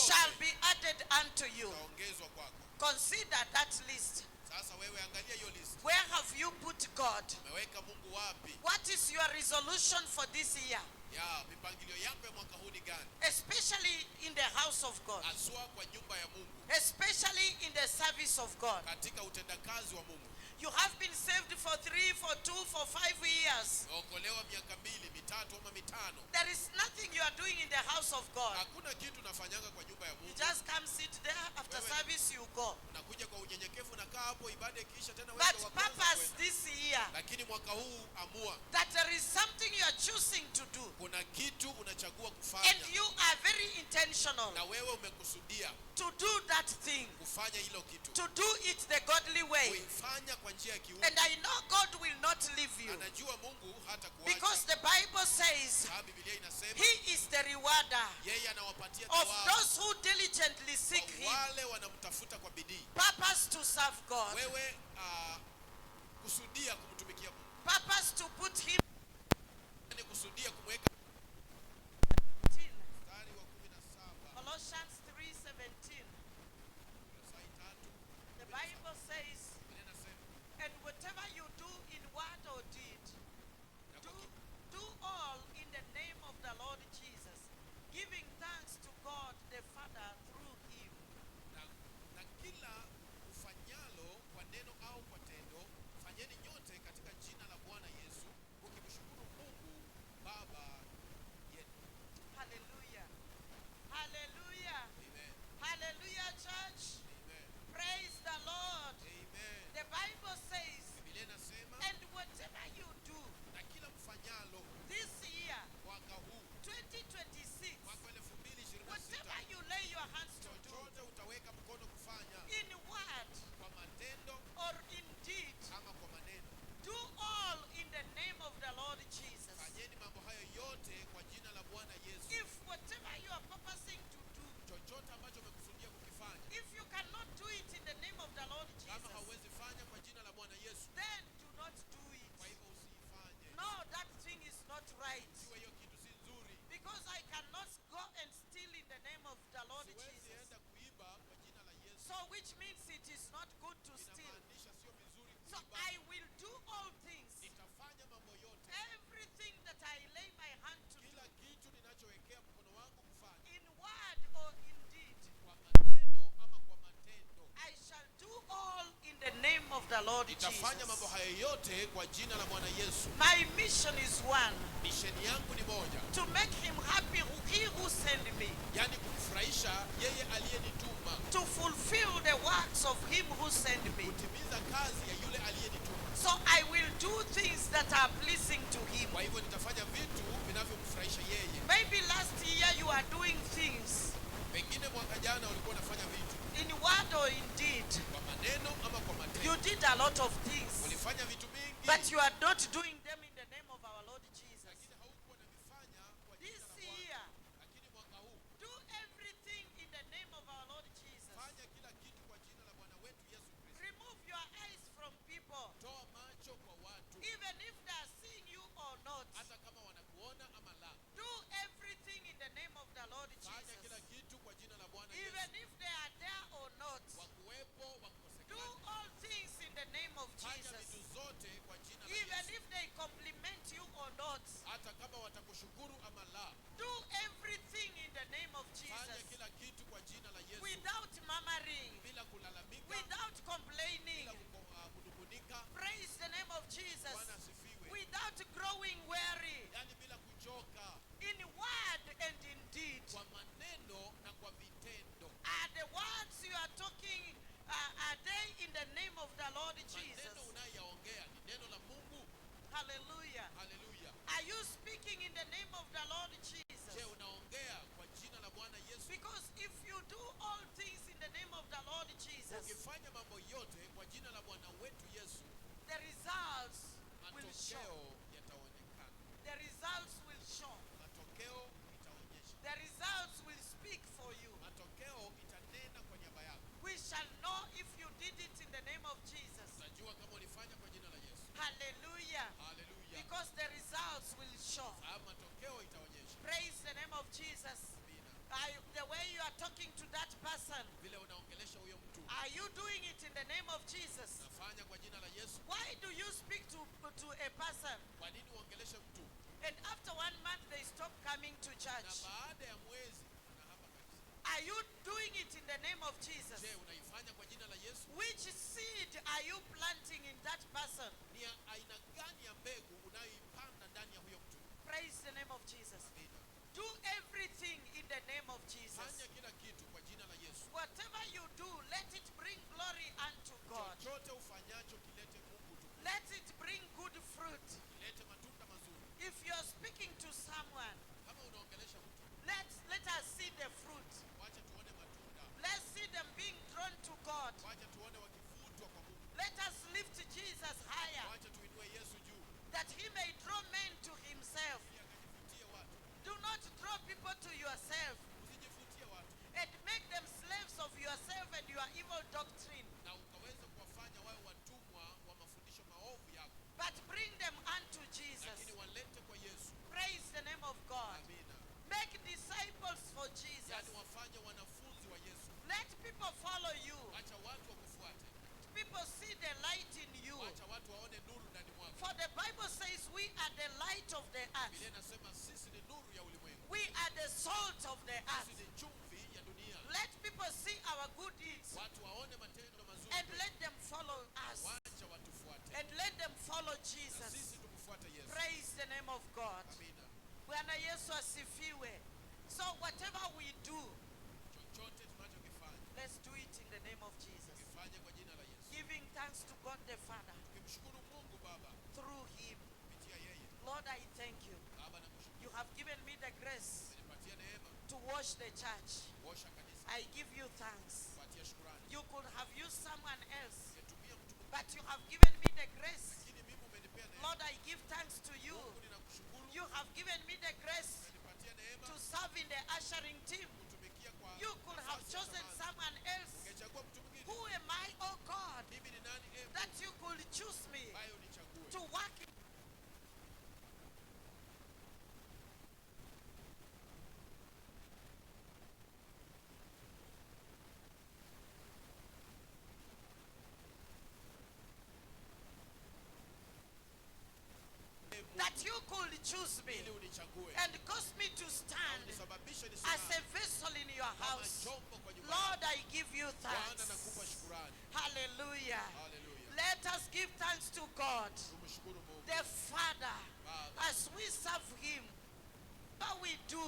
shall zote be added unto you. zitaongezwa kwako. Consider that list. Sasa wewe angalia hiyo list. Where have you put God? Umeweka Mungu wapi? What is your resolution for this year? Ya mipangilio yako ya mwaka huu ni gani? Especially in the house of God. Haswa kwa nyumba ya Mungu, Especially in the service of God. katika utendakazi wa Mungu. You have been saved for 3, for 2, for 5 years. Umeokolewa miaka 2, 3 ama 5. There is nothing you are doing in the house of God. Hakuna kitu unafanyanga kwa nyumba ya You Mungu. just come sit there, after Wewe- service you go. Unakuja kwa unyenyekevu na kaa hapo, ibada ikiisha tena wewe But ndio wa kwanza purpose kwenda. this year, Lakini mwaka huu amua, that there is something you are choosing to do. kuna kitu unachagua And kufanya you are very intentional na wewe umekusudia to do that thing. kufanya hilo kitu, To do it the godly way. kuifanya kwa njia ya kiungu. And I know God will not leave you. Anajua Mungu hata Because kuacha. the Bible says Biblia inasema He is the rewarder yeye anawapatia of thawabu those who diligently seek kwa Him. wale wanamtafuta kwa bidii. Purpose to serve God. Wewe kusudia kumtumikia Mungu, Purpose to put Him. yani kusudia kumweka. Mstari wa 17 Colossians 3:17. Kolosai 3, The Bible says, Biblia inasema and whatever you do in word or deed, na do, kwa ki- do all in the name of the Lord Jesus, giving thanks to God the Father through Him. na kila ufanyalo kwa neno au kwa tendo, fanyeni nyote katika jina la Bwana Yesu, ukimshukuru Mungu Baba yetu. Hallelujah. Hallelujah. Amen. Hallelujah, church. Amen. Praise the Lord. Amen. The Bible says, Biblia inasema and whatever you do na kila mfanyalo this year, mwaka huu 2026, mwaka 2026, whatever you lay your hands to do, chochote utaweka mkono kufanya in word kwa matendo or in deed, ama kwa maneno, do all in the name of the Lord Jesus. fanyeni mambo hayo yote kwa jina la Bwana Yesu. If whatever you are purposing to do, Chochote ambacho umekusudia kukifanya, if you cannot do it in the name of the Lord kama Jesus, hauwezi fanya kwa jina la Bwana Yesu, then do not do kwa it. hivyo usiifanye. No, that thing is not right. Jua hiyo kitu si nzuri. Because I cannot go and steal in the name of the Lord Siwezi Jesus. enda kuiba kwa jina la Yesu. So which means it is not good to steal. Inamaanisha sio vizuri So kuiba. I will do all things. Nitafanya mambo yote, Everything that I lay my hand to do, kila kitu ninachowekea mkono wangu kufanya, in word or in deed, kwa maneno ama kwa matendo, I shall do all in the name of the Lord nitafanya mambo Jesus. hayo yote kwa jina la Bwana Yesu. My mission is one, Misheni yangu ni moja, to make him happy, he who sent me, yani kumfurahisha yeye aliyenituma, to fulfill the works of him who sent me. kutimiza kazi ya yule aliyenituma. So I will do things that are pleasing to him. Kwa hivyo nitafanya vitu vinavyomfurahisha yeye. Maybe last year you are doing things Pengine mwaka jana ulikuwa unafanya vitu in word or in deed. kwa maneno ama kwa matendo. You did a lot of things, Ulifanya vitu mingi, but you are not doing them in the name of our Lord Jesus. lakini haukuwa unavifanya kwa This jina la Bwana. year, Lakini mwaka huu do everything in the name of our Lord Jesus. fanya kila kitu kwa jina la Bwana wetu Yesu Kristo. Remove your eyes from people, Toa macho kwa watu, even if they are seeing you or not. hata kama wanakuona ama la. Do everything in the name of the Lord Fanya kila Jesus, kitu kwa jina la Bwana even Yesu. if they are there or not. Wakuwepo, Do wakosekana. all things in the name of Fanya Jesus, vitu zote kwa jina la even Yesu. if they compliment you or not. Hata kama watakushukuru ama la. Do everything in the name of Fanya Jesus, kila kitu kwa jina la Yesu. without murmuring, Bila kulalamika, without complaining. bila kunungunika. Praise the name of Jesus. Bwana asifiwe. Without growing weary, Yaani bila kuchoka, in word and in deed. kwa maneno na kwa vitendo. Are the words you are talking, are they in the name of the Lord Maneno Jesus? unayoyaongea ni neno la Mungu. Hallelujah. Haleluya. Are you speaking in the name of the Lord Jesus? Je, unaongea kwa jina la Bwana Yesu? Because if you do all things in the name of the Lord Jesus, Ukifanya mambo yote kwa jina la Bwana wetu Yesu, the results will show. matokeo yataonekana. The results will show. Matokeo itaonyesha. The results will speak for you. Matokeo itanena kwa niaba yako. We shall know if you did it in the name of Jesus. Utajua kama ulifanya kwa jina la Yesu. Hallelujah. Haleluya. Because the results will show. Matokeo itaonyesha. Praise the name of Jesus. Amina. The way you are talking to that person, Vile unaongelesha huyo mtu, are you doing it in the name of Jesus? unafanya kwa jina la Yesu. Why do you speak to a person Kwa nini uongeleshe mtu and after 1 month they stop coming to na church? baada ya mwezi anahama kabisa? Are you doing it in the name of Jesus? Je, unaifanya kwa jina la Yesu? Which seed are you planting in that person? Ni aina gani ya mbegu unayoipanda ndani ya huyo mtu? Praise the name of Jesus. Amina. Do everything yourself usijivutie watu and make them slaves of yourself and your evil doctrine, na ukaweza kuwafanya wawe watumwa wa mafundisho maovu yako, but bring them unto Jesus. lakini walete kwa Yesu. Praise the name of God. Amina. Make disciples for Jesus. Yaani wafanye wanafunzi wa Yesu. Let people follow you. Acha watu wakufuate. People see the light in you. Acha watu waone nuru ndani mwako. For the Bible says we are the light of the earth. Biblia inasema sisi ni nuru ya ulimwengu. We are the salt of the earth. Sisi ni chumvi ya dunia. Let people see our good deeds Watu waone matendo mazuri. and let them follow us. Wacha watufuate. And let them follow Na Jesus. sisi tumfuate Yesu. Praise the name of God. Amina. Bwana Yesu asifiwe. So whatever we do, Chochote tunachokifanya, let's do it in the name of Jesus. tukifanye kwa jina la Yesu. Giving thanks to God the Father Tukimshukuru Mungu Baba through Him. kupitia yeye. Lord, I thank you. Baba nakushukuru. You have given me the grace Umenipatia neema to wash the church. kuosha kanisa. I give you thanks. Kupatia shukrani. You could have used someone else, Ningetumia mtu mwingine, but you have given me the grace. lakini mimi umenipea neema. Lord, I give thanks to you. Mungu ninakushukuru. You have given me the grace Umenipatia neema to serve in the ushering team. kutumikia kwa You could have nafasi ya chosen zamani. someone else. Ungechagua mtu mwingine. Who am I, oh God, Mimi ni nani that you could choose me ambaye unichague? to work in? That you could choose me Ili unichague. and cause me to stand Unisababishe as nisimame a vessel in your kama house. chombo kwa nyumba Lord, yako. I give you Bwana thanks. nakupa shukrani. Hallelujah. Hallelujah. Let us give thanks to God, Tumshukuru Mungu. the Father, Baba. as we serve Him. What we do,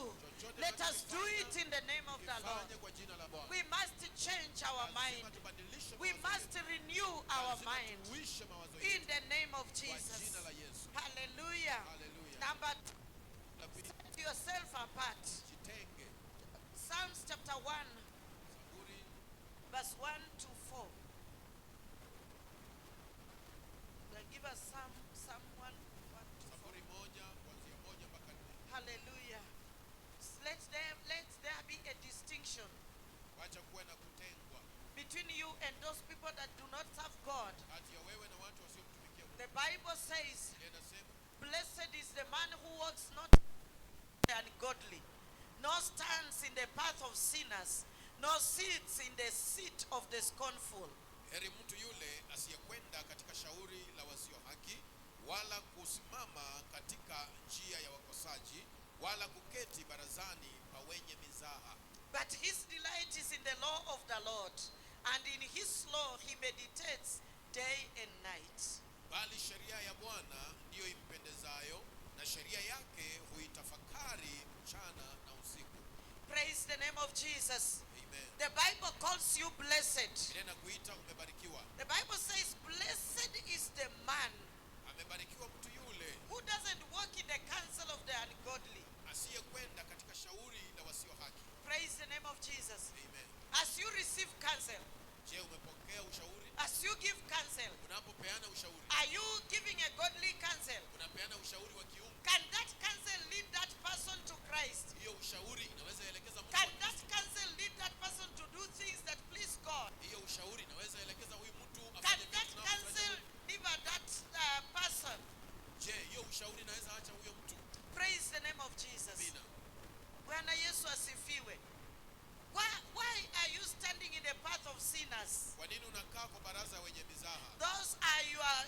let us do it in the name of the Lord. Kifanye kwa jina la Bwana. We must change our Lazima mind. tubadilishe We mawazo must yetu. renew our Lazima mind tuuishe mawazo in yetu the name of kwa Jesus. jina la Yesu. Hallelujah. Hallelujah. Number La pili, set yourself apart. jitenge. Psalms chapter 1, Zaburi verse 1 to 4. They'll give us Psalm 1 to 4. Zaburi moja kuanzia moja mpaka nne. Hallelujah. Let there be a distinction Wacha kuwe na kutengwa between you and those people that do not serve God. kati ya wewe na watu wasiomtumikia Mungu. The Bible says, Biblia inasema blessed is the man who walks not ungodly, nor stands in the path of sinners, nor sits in the seat of the scornful. heri mtu yule asiyekwenda katika shauri la wasio haki, wala kusimama katika njia ya wakosaji, wala kuketi barazani pa wenye mizaha. But his delight is in the law of the Lord, and in his law he meditates day and night. Bali sheria ya Bwana ndiyo impendezayo, na sheria yake huitafakari mchana na usiku. Praise the name of Jesus. Amen. The Bible calls you blessed. Biblia inakuita umebarikiwa. The Bible says, blessed is the man Amebarikiwa mtu yule who doesn't walk in the counsel of the ungodly. asiyekwenda katika shauri la wasio haki. Praise the name of Jesus. Amen. As you receive counsel, Je, umepokea ushauri? as you give counsel, Unapopeana ushauri, are you giving a godly counsel? unapeana ushauri wa kiungu. Can that counsel lead that person to Christ? Hiyo ushauri inaweza elekeza mtu Can kwa that Kristo. counsel lead that person to do things that please God? Hiyo ushauri inaweza elekeza huyu mtu Can afanye that vitu na counsel deliver that person? Je, hiyo ushauri inaweza acha huyo mtu? Praise the name of Jesus. Amina. Bwana Yesu asifiwe. Why are you standing in the path of sinners? Kwa nini unakaa kwa baraza wenye mizaha? Those are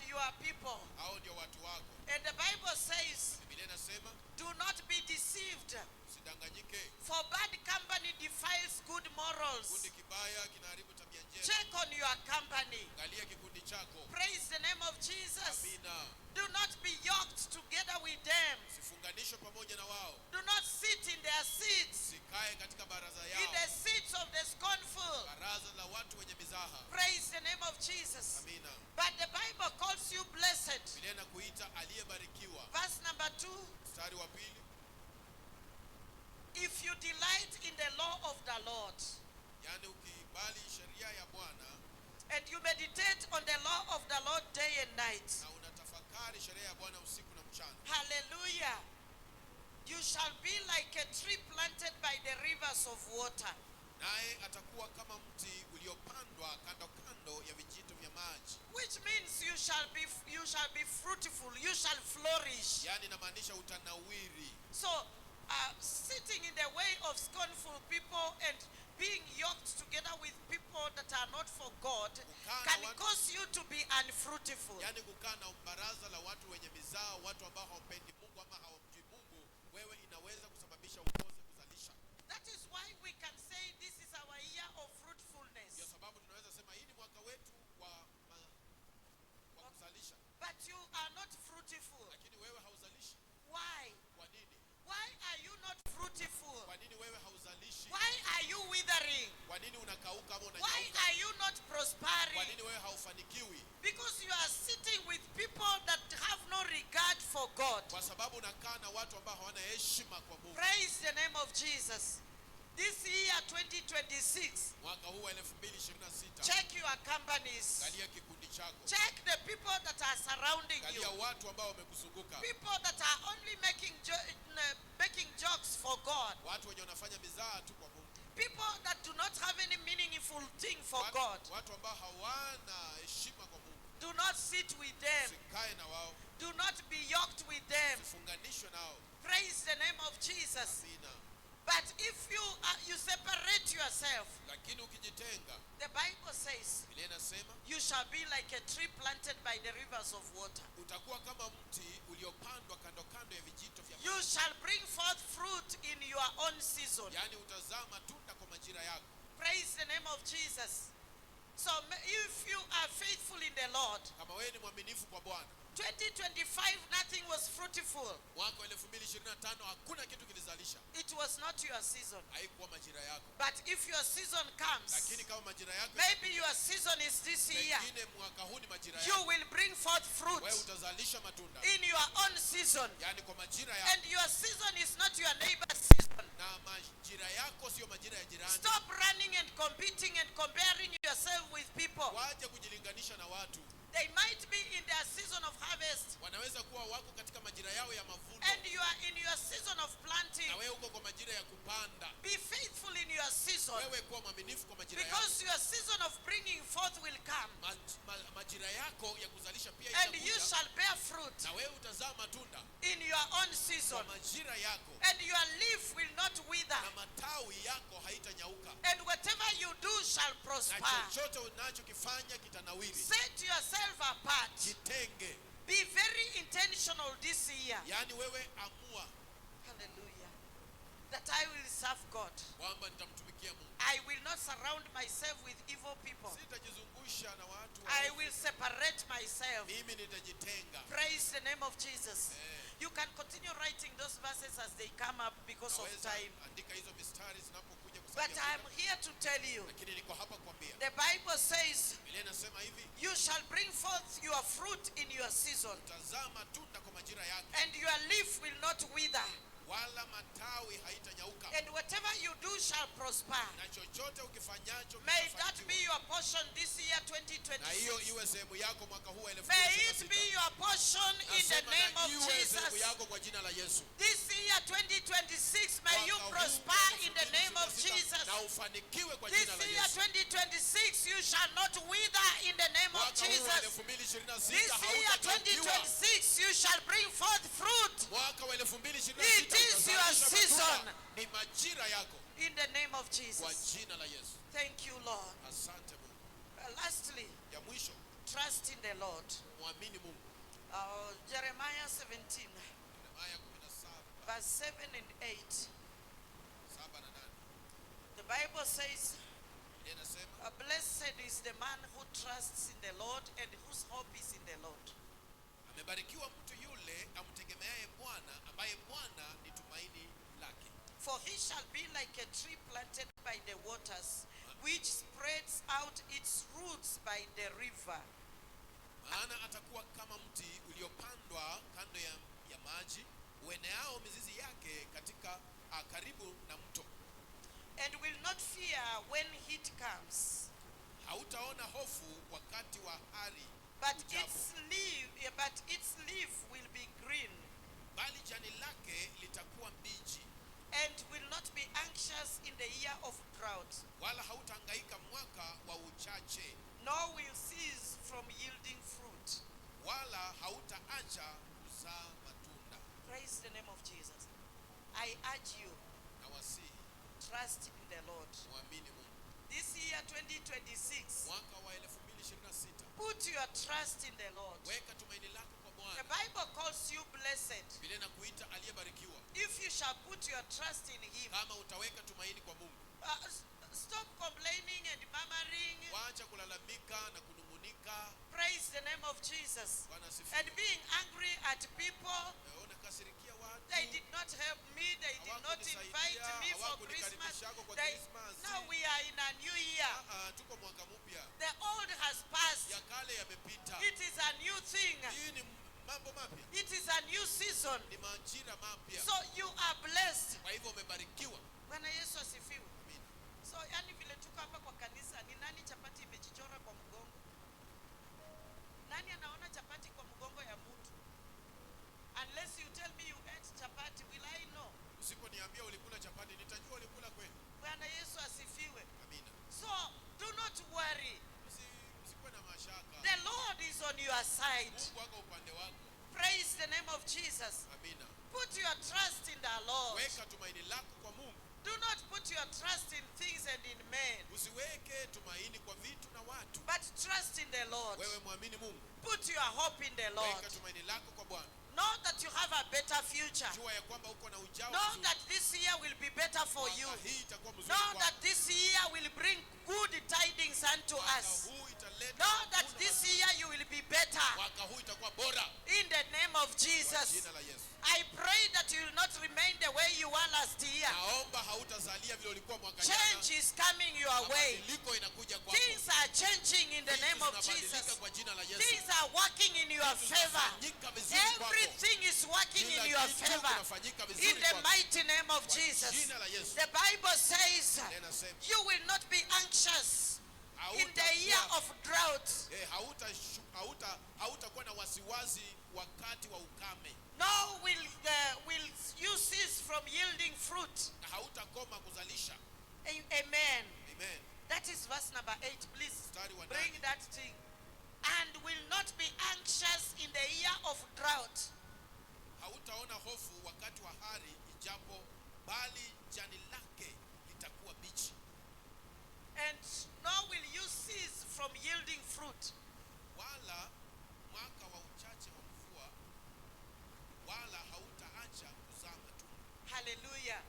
your people. Hao ndio watu wako. And the Bible says, Biblia inasema do not be deceived, usidanganyike. for bad company defiles good morals. Kikundi kibaya kinaharibu tabia njema. Check on your company. Angalia kikundi chako. Praise the name of Jesus. Amina. Do not be yoked together with them. Usifunganishwe pamoja na wao. Do not sit in their seats, Usikae katika baraza in yao. the seats of the scornful. Baraza la watu wenye mizaha. Praise the name of Jesus. Amina. But the Bible calls you blessed. Biblia inakuita aliyebarikiwa. Verse number 2. Mstari wa pili, If you delight in the law of the Lord, yaani ukibali sheria ya Bwana and you meditate on the law of the Lord day and night. na unatafakari sheria ya Bwana usiku na mchana. Hallelujah. You shall be like a tree planted by the rivers of water. naye atakuwa kama mti uliopandwa kando kando ya vijito vya maji. Which means you shall be fruitful, you shall flourish. Yaani inamaanisha utanawiri. So, sitting in the way of scornful people and being yoked together with people that are not for God can cause you to be unfruitful. Yaani kukaa na baraza la watu wenye mizaa, watu ambao hawapendi Mungu ama hawamjui Mungu, wewe inaweza kusababisha ukose kuzalisha. That is why we can say this is our year of fruitfulness. Ndio sababu tunaweza sema hii ni mwaka wetu wa kuzalisha. But you are not fruitful. Lakini wewe hauzalishi. Why? Kwa nini? Why are you not fruitful? Kwa nini wewe hauzalishi? Why are you withering? Kwa nini unakauka ama Why unanyauka? are you not Kwa prospering? nini wewe haufanikiwi? Because you are sitting with people that have no regard for God. Kwa sababu unakaa na watu ambao hawana heshima kwa Mungu. Praise the name of Jesus. This year 2026, Mwaka huu wa 2026. check your companies. Angalia kikundi chako. Check the people that are surrounding you. Angalia watu ambao wamekuzunguka. People that are only making jokes for God. Watu wenye wanafanya mizaa tu kwa Mungu. People that do not have any meaningful thing for God. Watu ambao hawana heshima kwa Mungu. Do not sit with them. Usikae na wao. Do not be yoked with them. Usifunganishwe nao. Praise the name of Jesus. Amina. But if you separate yourself, Lakini ukijitenga, the Bible says, Biblia inasema you shall be like a tree planted by the rivers of water. utakuwa kama mti uliopandwa kando kando ya vijito vya You maji. shall bring forth fruit in your own season. Yaani utazaa matunda kwa majira yako. Praise the name of Jesus. So if you are faithful in the Lord, Kama wewe ni mwaminifu kwa Bwana. 2025 nothing was fruitful. Mwaka wa 2025 hakuna kitu kilizalisha. It was not your season. Haikuwa majira yako. But if your season comes, Lakini kama majira yako, maybe your season is this year, pengine mwaka huu ni majira you yako. will bring forth fruit Wewe utazalisha matunda. in your own season. Yaani kwa majira And yako. your season is not your neighbor's season. Na majira yako sio majira ya jirani. Stop running and competing and comparing yourself with people. Waje kujilinganisha na watu. They might be in their season of harvest, Wanaweza kuwa wako katika majira yao ya mavuno. and you are in your season of planting. Na wewe uko kwa majira ya kupanda. Be faithful in your season, Wewe kuwa mwaminifu kwa majira yako. because your season of bringing forth will come, Majira yako ya kuzalisha pia and you itakuja. shall bear fruit Na wewe utazaa matunda in your own kwa season, majira yako. and your leaf will not wither, Na matawi yako haitanyauka. and whatever you do shall Na prosper. chochote unachokifanya kitanawiri. Set yourself apart. Jitenge. Be very intentional this year. Yaani wewe amua Hallelujah. That I will serve God. kwamba nitamtumikia Mungu. I will not surround myself with evil people. Sitajizungusha na watu I waovu. will separate myself. Mimi nitajitenga. Praise the name of Jesus. Eh. You can continue writing those verses as they come up because of Naweza time. andika hizo mistari zinapokuja kwa But sababu ya I am muda. here to tell you, Lakini niko hapa kuambia. the Bible says, Biblia inasema hivi, you shall bring forth your fruit in your season, utazaa matunda kwa majira yake, and your leaf will not wither, wala matawi haitanyauka. and whatever you do shall prosper. Na chochote ukifanyacho May that kitafanikiwa. be your portion this year, Na hiyo 2026. iwe sehemu yako mwaka huu wa May it be 2026. your portion in the Nasema name na of iwe sehemu Jesus. yako kwa jina la Yesu. This year 2026, may you Mwaka huu prosper in the name of 2026, Jesus. na ufanikiwe kwa This jina la year Yesu. 2026, you shall not wither in the name of Mwaka huu wa Jesus. 2026 This year hautapungukiwa. 2026, you shall bring forth fruit Mwaka wa 2026 It is your utazalisha season. matunda. Ni majira yako in the name of kwa Jesus. jina la Yesu. Thank you, Lord. Asante Mungu. Lastly, Ya mwisho, trust in the Lord. muamini Mungu. Jeremiah 17, Yeremia 17, verse 7 and 8. 7 na 8. The Bible says, Biblia inasema, blessed is the man who trusts in the Lord and whose hope is in the Lord. amebarikiwa mtu yule amtegemeaye Bwana, ambaye Bwana ni tumaini lake. For he shall be like a tree planted by the waters, which spreads out its roots by the river. Maana atakuwa kama mti uliopandwa kando ya maji, ueneao mizizi yake katika karibu na mto. And will not fear when heat comes, Hautaona hofu wakati wa hari but ujapo. its leaf will be green. bali jani lake litakuwa mbichi, and will not be anxious in the year of drought, wala hautahangaika mwaka wa uchache, nor will cease from yielding fruit. wala hautaacha kuzaa matunda. Praise the name of Jesus. I urge you, Na wasihi trust in the Lord. muamini Mungu. This year 2026, Mwaka wa 2026, put your trust in the Lord. weka tumaini lako kwa The Bwana. Bible calls you blessed Biblia inakuita aliyebarikiwa if you shall put your trust in Him. kama utaweka tumaini kwa Mungu. Stop complaining and murmuring. Waacha kulalamika na kunungunika. Praise the name of Jesus. Bwana asifiwe. And being angry at people. Unakasirikia watu. They did not help me. They did not invite me for Christmas. Now we are in a new year. Tuko mwaka mpya. The old has passed. Ya kale yamepita. It is a new thing. Hii ni mambo mapya. It is a new season. Ni majira mapya. So you are blessed. Kwa hivyo umebarikiwa. Bwana Yesu asifiwe. Amina. So yani vile tuko hapa kwa kanisa, ni nani chapati imejichora kwa mgongo? Nani anaona chapati kwa mgongo ya mtu? Unless you tell me you ate chapati, will I know? Usiponiambia ulikula chapati, nitajua ulikula kweli. Bwana Yesu asifiwe. Amina. So do not worry. Usikuwe na mashaka. The Lord is on your side. Mungu wako upande wako. Praise the name of Jesus. Amina. Put your trust in the Lord. Weka tumaini lako kwa Mungu. Do not put your trust in things and in men, Usiweke tumaini kwa vitu na watu. but trust in the Lord. Wewe muamini Mungu. Put your hope in the Lord. Weka tumaini lako kwa Bwana. Know that you have a better future. Jua ya kwamba uko na ujao Know mzuri. that this year will be better for you. Mwaka hii itakuwa mzuri Know kwako. that this year will bring good tidings unto Mwaka us. huu italeta Know that mavuno this mazuri. year you will be better. Mwaka huu itakuwa bora. In the name of Kwa Jesus. jina la Yesu. I pray that you will not remain the way you were last year. Naomba hautazalia vile ulikuwa mwaka jana. Change is coming your way. Mabadiliko inakuja kwako. Things are changing in the name of Zinabadilika Jesus. kwa jina la Yesu. Things are working in your favor. Zinafanyika vizuri kwako. Everything is working Kila in your kitu favor. kinafanyika vizuri In the kwako. mighty name of Kwa Jesus. jina la Yesu. The Bible says Linasema, you will not be anxious in the hautakuwa- year of drought. hautakuwa na wasiwasi wakati wa ukame, Nor will you cease from yielding fruit. na hautakoma kuzalisha. Amen. Amen. That is verse number 8. Please Mstari wa bring 8. that thing. And will not be anxious in the year of drought. Hautaona hofu wakati wa hari ijapo, bali jani lake litakuwa bichi. And nor will you cease from yielding fruit. Wala mwaka wa uchache wa mvua, wala hautaacha kuzaa matunda. Hallelujah.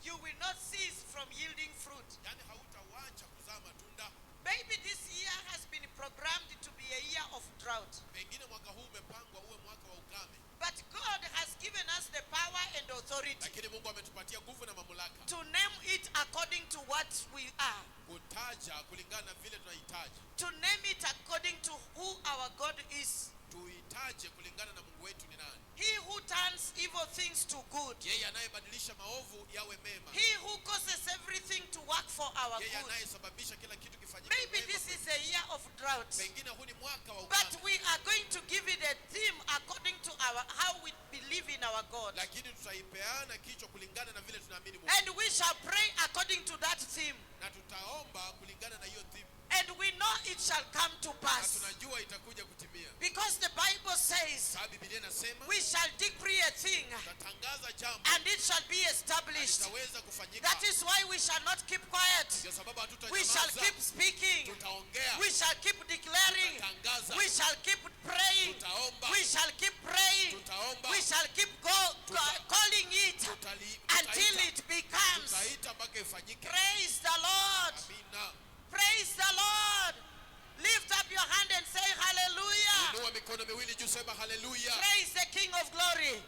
You will not cease from yielding fruit. Yani hautawacha kuzaa matunda. Maybe this year has been programmed to be a year of drought. Pengine mwaka huu umepangwa uwe mwaka wa ukame, But God has given us the power and authority lakini Mungu ametupatia nguvu na mamlaka to name it according to what we are. kutaja kulingana na vile tunahitaji. To name it according to who our God is. Tuitaje kulingana na Mungu wetu ni nani. He who turns evil things to good. Yeye anayebadilisha maovu yawe mema. He who causes everything to work for our Yeye good. anayesababisha kila kitu kifanyike Maybe mema. this is a year of drought. Pengine huu ni mwaka wa But ukame, we are going to give it a theme according to how we believe in our God. lakini tutaipeana kichwa kulingana na vile tunaamini Mungu, And we shall pray according to that theme. na tutaomba kulingana na hiyo theme, And we know it shall come to na pass. tunajua itakuja kutimia. Because the Bible says Sababu Biblia inasema we shall decree a thing tutatangaza jambo and it shall be established. litaweza kufanyika. That is why we shall not keep quiet. Ndio sababu We shall hatutanyamaza, keep speaking. tutaongea, We shall keep declaring. tutatangaza, We shall keep praying. tutaomba, We shall keep praying. tutaomba, We shall keep calling it until it becomes. tutaita mpaka ifanyike. Praise the Lord. Amina. Praise the Lord. Lift up your hand and say hallelujah. Inua mikono miwili juu, sema haleluya. Praise the King of glory.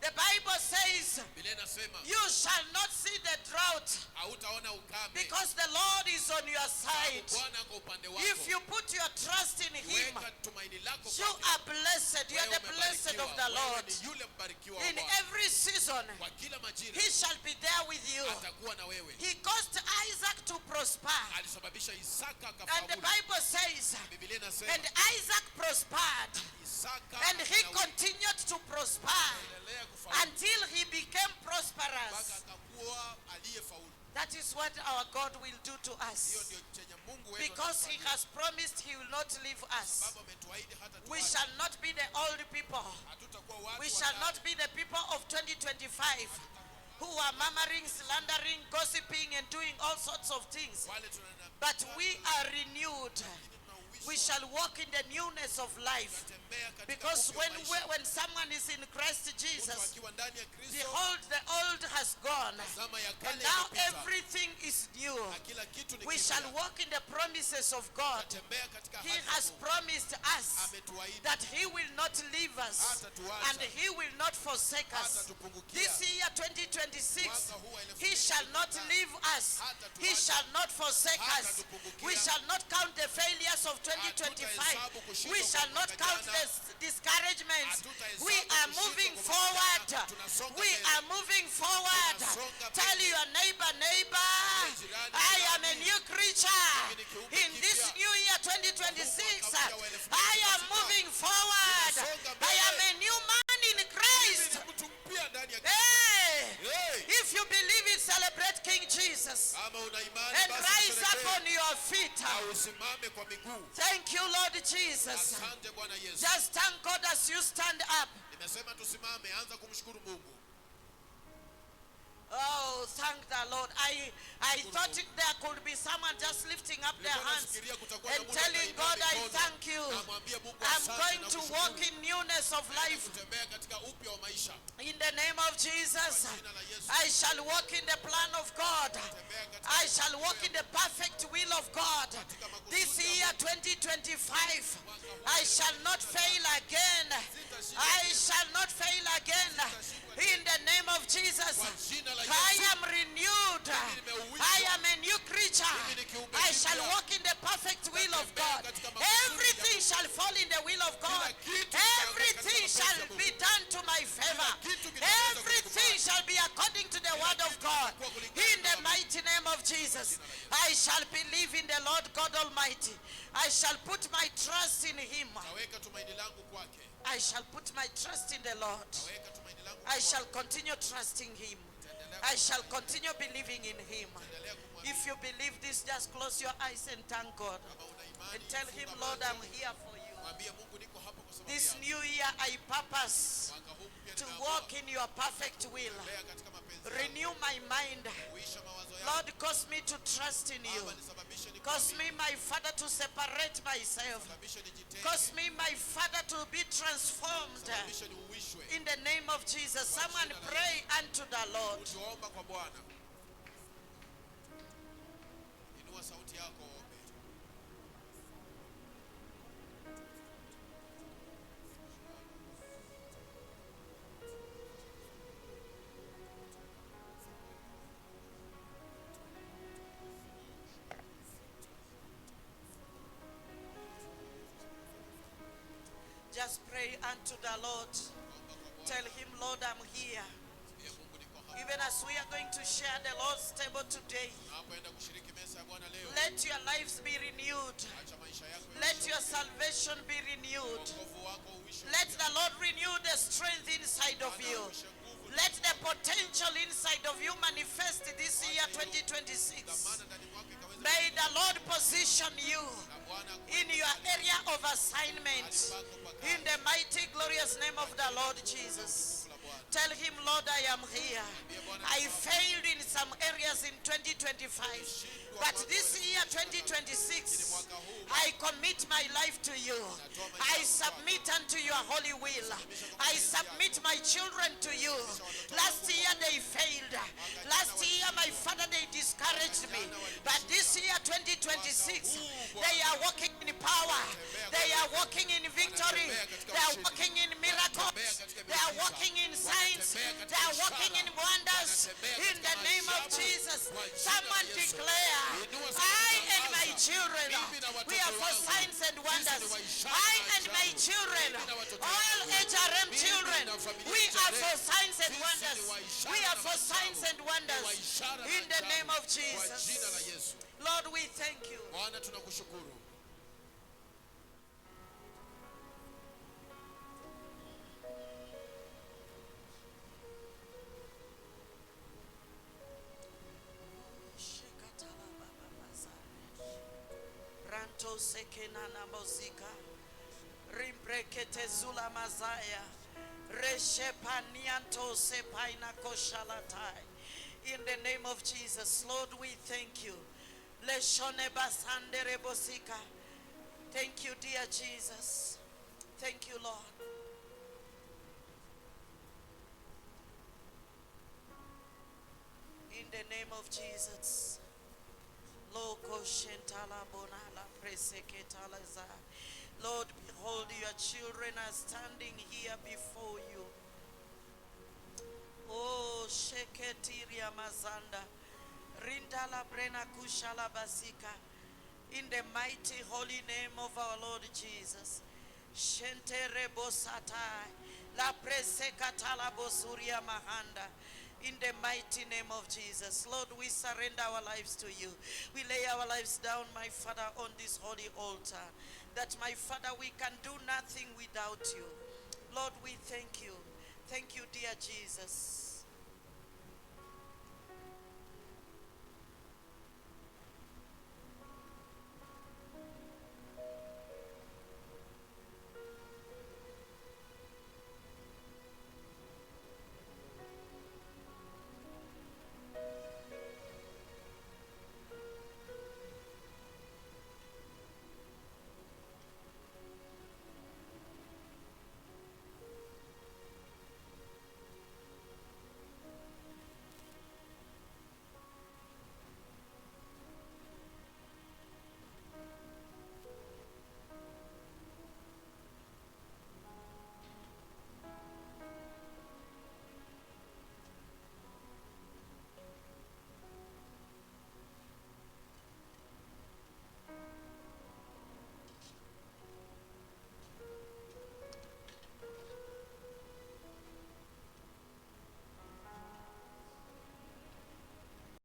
The Bible says Biblia inasema you shall not see the drought hautaona ukame, because the Lord is on your side. Bwana ako upande wako. If you put your trust in Him, Weka tumaini lako you kwake. are blessed. You are Wewe the blessed of the umebarikiwa. Lord. Wewe ni yule mbarikiwa wa In Bwana. every season, Kwa kila majira He shall be there with you. atakuwa na wewe. He caused Isaac to prosper. alisababisha Isaka And the akafaulu. Bible says, Biblia inasema and Isaac prospered, Isaka and he akanawiri, continued to prosper akaendelea kufaulu until he became mpaka prosperous. akakuwa aliyefaulu. That is what our God will do to Hiyo us. ndio chenye Mungu wetu Because he anatufanyia. has promised he will not leave us. Baba ametuahidi hata We tuache. shall not be the old people. Hatutakuwa watu We wa shall ndani. not be the people of 2025 who are murmuring, slandering, gossiping, and doing all sorts of things. Wale tunana- But we are renewed. tunauishwa, We shall walk in the newness of life. tunatembea katika Because upya wa maisha. when someone is in Christ Mtu Jesus, akiwa ndani ya Kristo, behold, the old has gone. zama ya And kale now imepita, everything is new. na kila kitu ni We kipya. shall walk in the promises of God. Tunatembea katika He ahadi za has Mungu. promised us Ametuahidi that he will not leave us hatatuacha, and he will not forsake us. hatatupungukia. This year 2026, Mwaka huu wa he shall not leave us. He shall not forsake us. We shall not count the failures of 2025. We shall not count the discouragements. We are moving forward. We are moving forward. Tell your neighbor, I am a new creature. In this new year 2026, I am moving forward. I am a new man in Christ. Mimi ni mtu mpya ndani ya Hey! Hey! If you believe it, celebrate King Jesus. Kama una imani And basi rise up usherekee on your feet. na usimame kwa miguu. Thank you, Lord Jesus. Asante Bwana Yesu. Just thank God as you stand up. Nimesema tusimame, anza kumshukuru Mungu. Oh, thank the Lord. I thought there could be someone just lifting up their Nilikuwa hands nafikiria kutakuwa na and mtu telling atainua God, I mikono, thank you. namwambia Mungu I'm asante going na to kushukuru. walk in newness of Naenda life. kutembea katika upya wa maisha. In the name of Jesus, Kwa jina la Yesu. I shall walk in the plan of God. Tembea katika I shall walk in the perfect will of God. This year 2025, I shall not fail again. I shall not fail again. In the name of Jesus, Kwa jina la I Yesu. am renewed. I am a new creature. I shall walk in the perfect will of God. Everything shall fall in the will of God. Everything shall be done to my favor. Everything shall be according to the word of God. In the mighty name of Jesus, I shall believe in the Lord God Almighty. I shall put my trust in Him. Naweka tumaini langu kwake. I shall put my trust in the Lord. Naweka tumaini langu I kwake. shall continue trusting Him. I shall continue believing in Him. Endelea kumwamini. If you believe this, just close your eyes and thank God. Kama una imani, And tell Him, funga Lord, macho. I'm here for you. Mwambie Mungu niko hapa kwa sababu This yako. new year, I purpose Mwaka huu mpya to ninaamua walk in your perfect will. kutembea katika mapenzi yako. Renew my mind. Kuisha mawazo yako. Lord, cause me to trust in you. Baba, nisababishe Cause nikuamini. me, my Father, to separate myself. Nisababishe nijitenge. Cause me, my Father, to be transformed. Nisababishe niuishwe. In the name of Jesus, someone pray unto the Lord. Tuomba kwa Bwana. Inua sauti yako ombe. Just pray unto the Lord. Omba kwa Bwana. Tell Him, Lord, I'm here. Mwambie Mungu niko hapa. Even as we are going to share the Lord's table today, Tunapoenda kushiriki meza ya Bwana leo. let your lives be renewed. Acha maisha yako Let yaishe. your salvation be renewed. Wokovu wako uishe. Let the Lord renew the strength inside of Bwana you. uishe nguvu. Let the potential inside of you manifest this year 2026. Dhamana ndani mwako ikaweze May the Lord position you na Bwana in your area of assignment. In the mighty, glorious name of the Lord Jesus. la Bwana. Tell Him, Lord, I am here. I failed in some areas in 2025. But this year, 2026, I commit my life to you. I submit unto your holy will. I submit my children to you. Last year they failed. Last year, my father, they discouraged me. But this year, 2026, they are walking in power. They are walking in victory. They are walking in miracles. They are walking in signs. They are walking in wonders. In the name of Jesus, someone declare, I and my my children. We are for signs and wonders. I and my children, all HRM children, we are for signs and wonders. We are for signs and wonders. In the name of Kwa jina la Jesus. Yesu. Lord, we thank you. Bwana tunakushukuru. Ranto sekenana mozika. Rimbrekete zula mazaya. Reshepanianto sepaina koshalatai. In the name of Jesus, Lord, we thank you. Leshone basande rebosika. Thank you, dear Jesus. Thank you, Lord. In the name of Jesus. Loko shentala bonala preseketalaza. Lord, behold, your children are standing here before you. Oh, sheketiria mazanda. Rindala brena kushala basika. In the mighty holy name of our Lord Jesus. Shentere bosatai. La presekatala bosuria mahanda. In the mighty name of Jesus. Lord, we surrender our lives to you. We lay our lives down, my Father, on this holy altar. That, my Father, we can do nothing without you. Lord, we thank you. Thank you, dear Jesus.